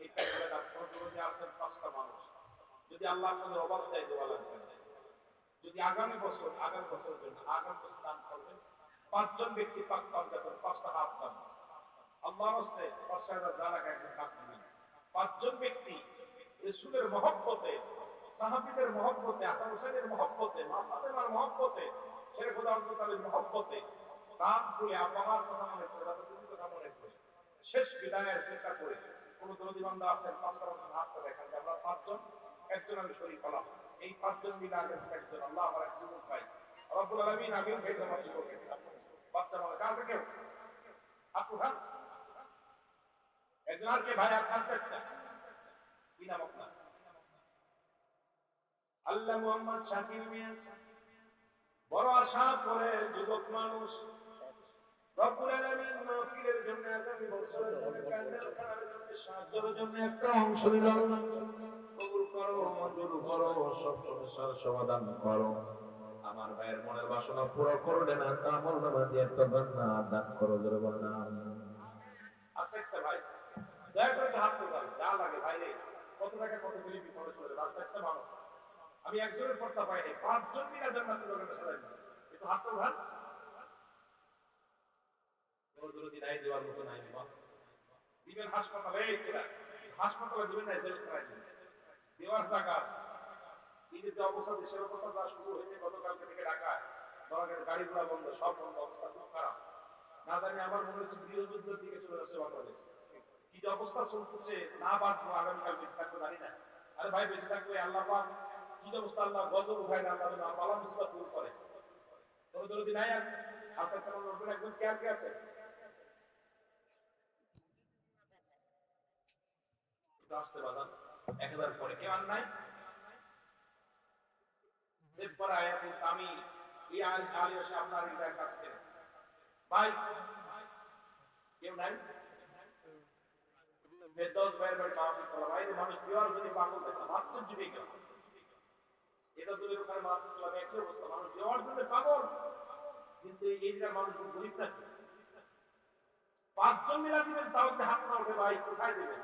Speaker 2: এই প্যান্ডেলে দান করবে। যদি আসেন 5টা মানুষ, যদি আল্লাহ আপনাদের অভাব দেয় দোয়া লাগবে না। যদি আগামী বছর জন্য আগামী বছর দান করবেন 5 জন ব্যক্তি পাক পাঞ্জাবের 5টা হাত দান। আল্লাহর হস্তে 5,000 যা লাগে একজন হাত দিবেন। 5 জন ব্যক্তি রাসূলের মহব্বতে, সাহাবীদের মহব্বতে, হাসান হুসাইনের মহব্বতে, মা ফাতেমার মহব্বতে, শেখ খোদা আব্দুল কাদের মহব্বতে দান করে আল্লাহর কথা মনে করে, রাসূলের কথা মনে করে শেষ বিদায়ের চেষ্টা করে কোন দরদি বান্দা আছেন 5টা মানুষ হাত দেখেন যে আমরা 5 জন, একজন আমি শরীক হলাম। এই 5 জন মিলে আগের একজন আল্লাহ আমার এক যুবক ভাই রব্বুল আলামিন আমিন ভাই আমার যুবক বাচ্চা মানে কার থেকে আপু হ্যাঁ একজন আর কে ভাই আর কার থেকে কি নাম আপনার? আল্লাহ মোহাম্মদ শাকির মিয়া। বড় আশা করে যুবক মানুষ রব্বুল আলামিন মাহফিলের জন্য আগামী বছরের জন্য প্যান্ডেল করার জন্য সাহায্যের জন্য একটা অংশ দিলাম। কবুল করো, মঞ্জুর করো, সব সমস্যার সমাধান করো। আমার ভাইয়ের মনের বাসনা পুরো করে দেন। আমল নামা দিয়ে একটা জান্নাত দান করো। জোরে বলেন আমিন। আচ্ছা একটা ভাই দয়া করে হাত তোলেন, যা লাগে ভাই রে, কত টাকা কত বিলিপি খরচ করে আচ্ছা একটা মানুষ, আমি একজনের পর্দা পাইনি, 5 জন মিলে জান্নাতের দরজা সাজাই দিই, একটু হাত তোল ভাই। নাই দেওয়ার মতো নাই দিবেন হাসপাতালে, হাসপাতালে দিবেন না জেল করাই দিবেন, দেওয়ার জায়গা আছে। ঈদের যে অবস্থা, দেশের অবস্থা যা শুরু হয়েছে গতকালকে থেকে ঢাকায় ধরনের গাড়ি ঘোড়া বন্ধ, সব বন্ধ, অবস্থা খুব খারাপ। না জানি আমার মনে হচ্ছে গৃহযুদ্ধের দিকে চলে যাচ্ছে বাংলাদেশ। কি যে অবস্থা চলতেছে, না বাঁচবো আগামীকাল বেঁচে থাকবো জানি না। আরে ভাই বেঁচে থাকবে আল্লাহ পাক কি অবস্থা, আল্লাহ গজব উঠায় না, আল্লাহ বালা মুসিবত দূর করে। কোনো দরদি নাই আর আচ্ছা কেমন একজন কে আর কে আছে? আসতে বাদান 1000 পরে কেউ আর নাই? এরপর আয়াতুল কামিল এই আয়াত এসে আপনার হৃদয়ের কাছে থেকে ভাই কেউ নাই? ফেরদৌস ভাইয়ের বাড়ি মাহফিল করা ভাই, মানুষ বিয়ার জন্য পাগল থাকে, বাচ্চার জন্য কেউ এটা যদি ওখানে মাহফিল করা একই অবস্থা, মানুষ বিয়ার জন্য পাগল, কিন্তু এইটা মানুষ গরিব না। 5 জন মিলা দিবেন তাও যে হাত না ওঠে ভাই, কোথায় দিবেন?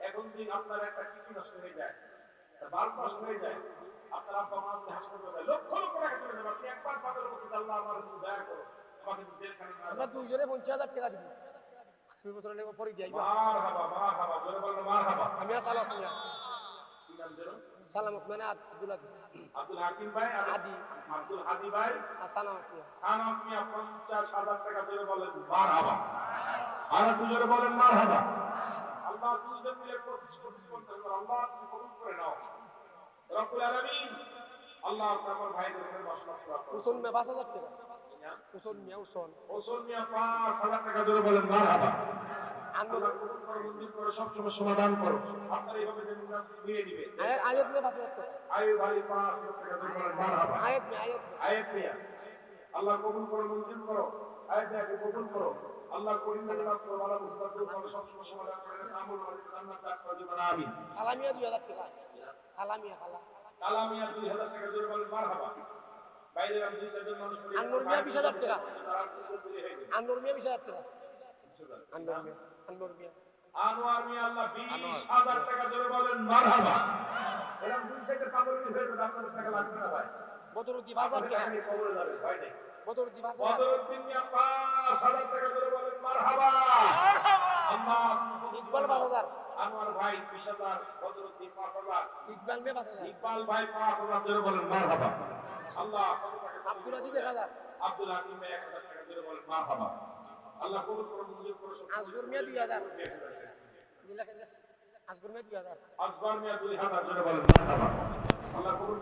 Speaker 2: এখন যদি আপনার একটা কিডনি নষ্ট হয়ে যায়, বাল্ব নষ্ট হয়ে যায়, আপনার আব্বা মা যদি হাসপাতালে লক্ষ লক্ষ টাকা চলে যাবে, আপনি একবার পাগলের মতো আল্লাহ আমার একটু দয়া করো, আমাকে জেলখানে না, আমরা দুইজনে 50,000 টাকা দিব। দুই বছর লেগে পরে দিয়ে আইবা। মারহাবা জোরে বলেন মারহাবা। আমি সালাম মিয়া। কি নাম দিলো? সালামত মানে আব্দুল হাকিম ভাই আর আব্দুল হাদি ভাই সালামত মিয়া 50,000 টাকা জোরে বলেন মারহাবা। আর জোরে বলেন মারহাবা। আল্লাহ দুইজন মিলে 25 করতে হবে, আল্লাহ তুমি কবুল করে নাও রব্বুল আলামিন। আল্লাহ আমার ভাইদের উপরে বাসনা পুরা করো। উসল মে 5,000 টাকা, উসল মিয়া 5,000 টাকা জোরে বলেন মারহাবা। আল্লাহ কবুল করো, মঞ্জুর করো, সব সময় সমাধান করো। আপনার এইভাবে যে নিজাম দিয়ে দিবে। আয়াত মে 5,000 টাকা, আয় ভাই 5,000 টাকা জোরে বলেন মারহাবা। আয়াত মে আল্লাহ কবুল করো, মঞ্জুর করো, আয়াত মে কবুল করো। আল্লাহ করিম আল্লাহ করো, আল্লাহ মুসবাত করো, সব সময় সমাধান করে আমল করে জান্নাত দান করে দিবেন আমিন। সালামিয়া 2000 টাকা, সালামিয়া 2000 টাকা জোরে বলেন মারহাবা। বাইরে আমি 2-4 জন মানুষ করি, আননুর মিয়া 20,000 টাকা, আননুর মিয়া 20,000 টাকা, আননুর মিয়া আনোয়ার মিয়া আল্লাহ 20,000 টাকা ধরে বলেন মারহাবা। এরকম দুই সেকেন্ড পাগলের হয়ে যাবে, আপনাদের টাকা লাগবে না ভাই।
Speaker 3: বদরুদ্দি 5,000 টাকা।
Speaker 2: টাকা নিয়ে কবরে যাবে ভাই নাই।
Speaker 3: বদরুদ্দি 5,000।
Speaker 2: বদরুদ্দিন মিয়া 5,000 টাকা ধরে বলেন মারহাবা। আল্লাহ
Speaker 3: ইকবাল 5,000।
Speaker 2: আনোয়ার ভাই 20,000, বদরুদ্দিন 5,000,
Speaker 3: ইকবাল মে 5,000।
Speaker 2: ইকবাল ভাই 5,000 ধরে বলেন মারহাবা। আল্লাহ
Speaker 3: আব্দুল আজিজ 1,000।
Speaker 2: আব্দুল হাকিম ভাই 1,000 টাকা ধরে বলেন মারহাবা। আল্লাহ কবুল করুন, মঞ্জুর করুন।
Speaker 3: আসগর মিয়া 2,000। আসগর মিয়া 2,000।
Speaker 2: আসগর মিয়া 2,000 ধরে বলেন মারহাবা। আল্লাহ কবুল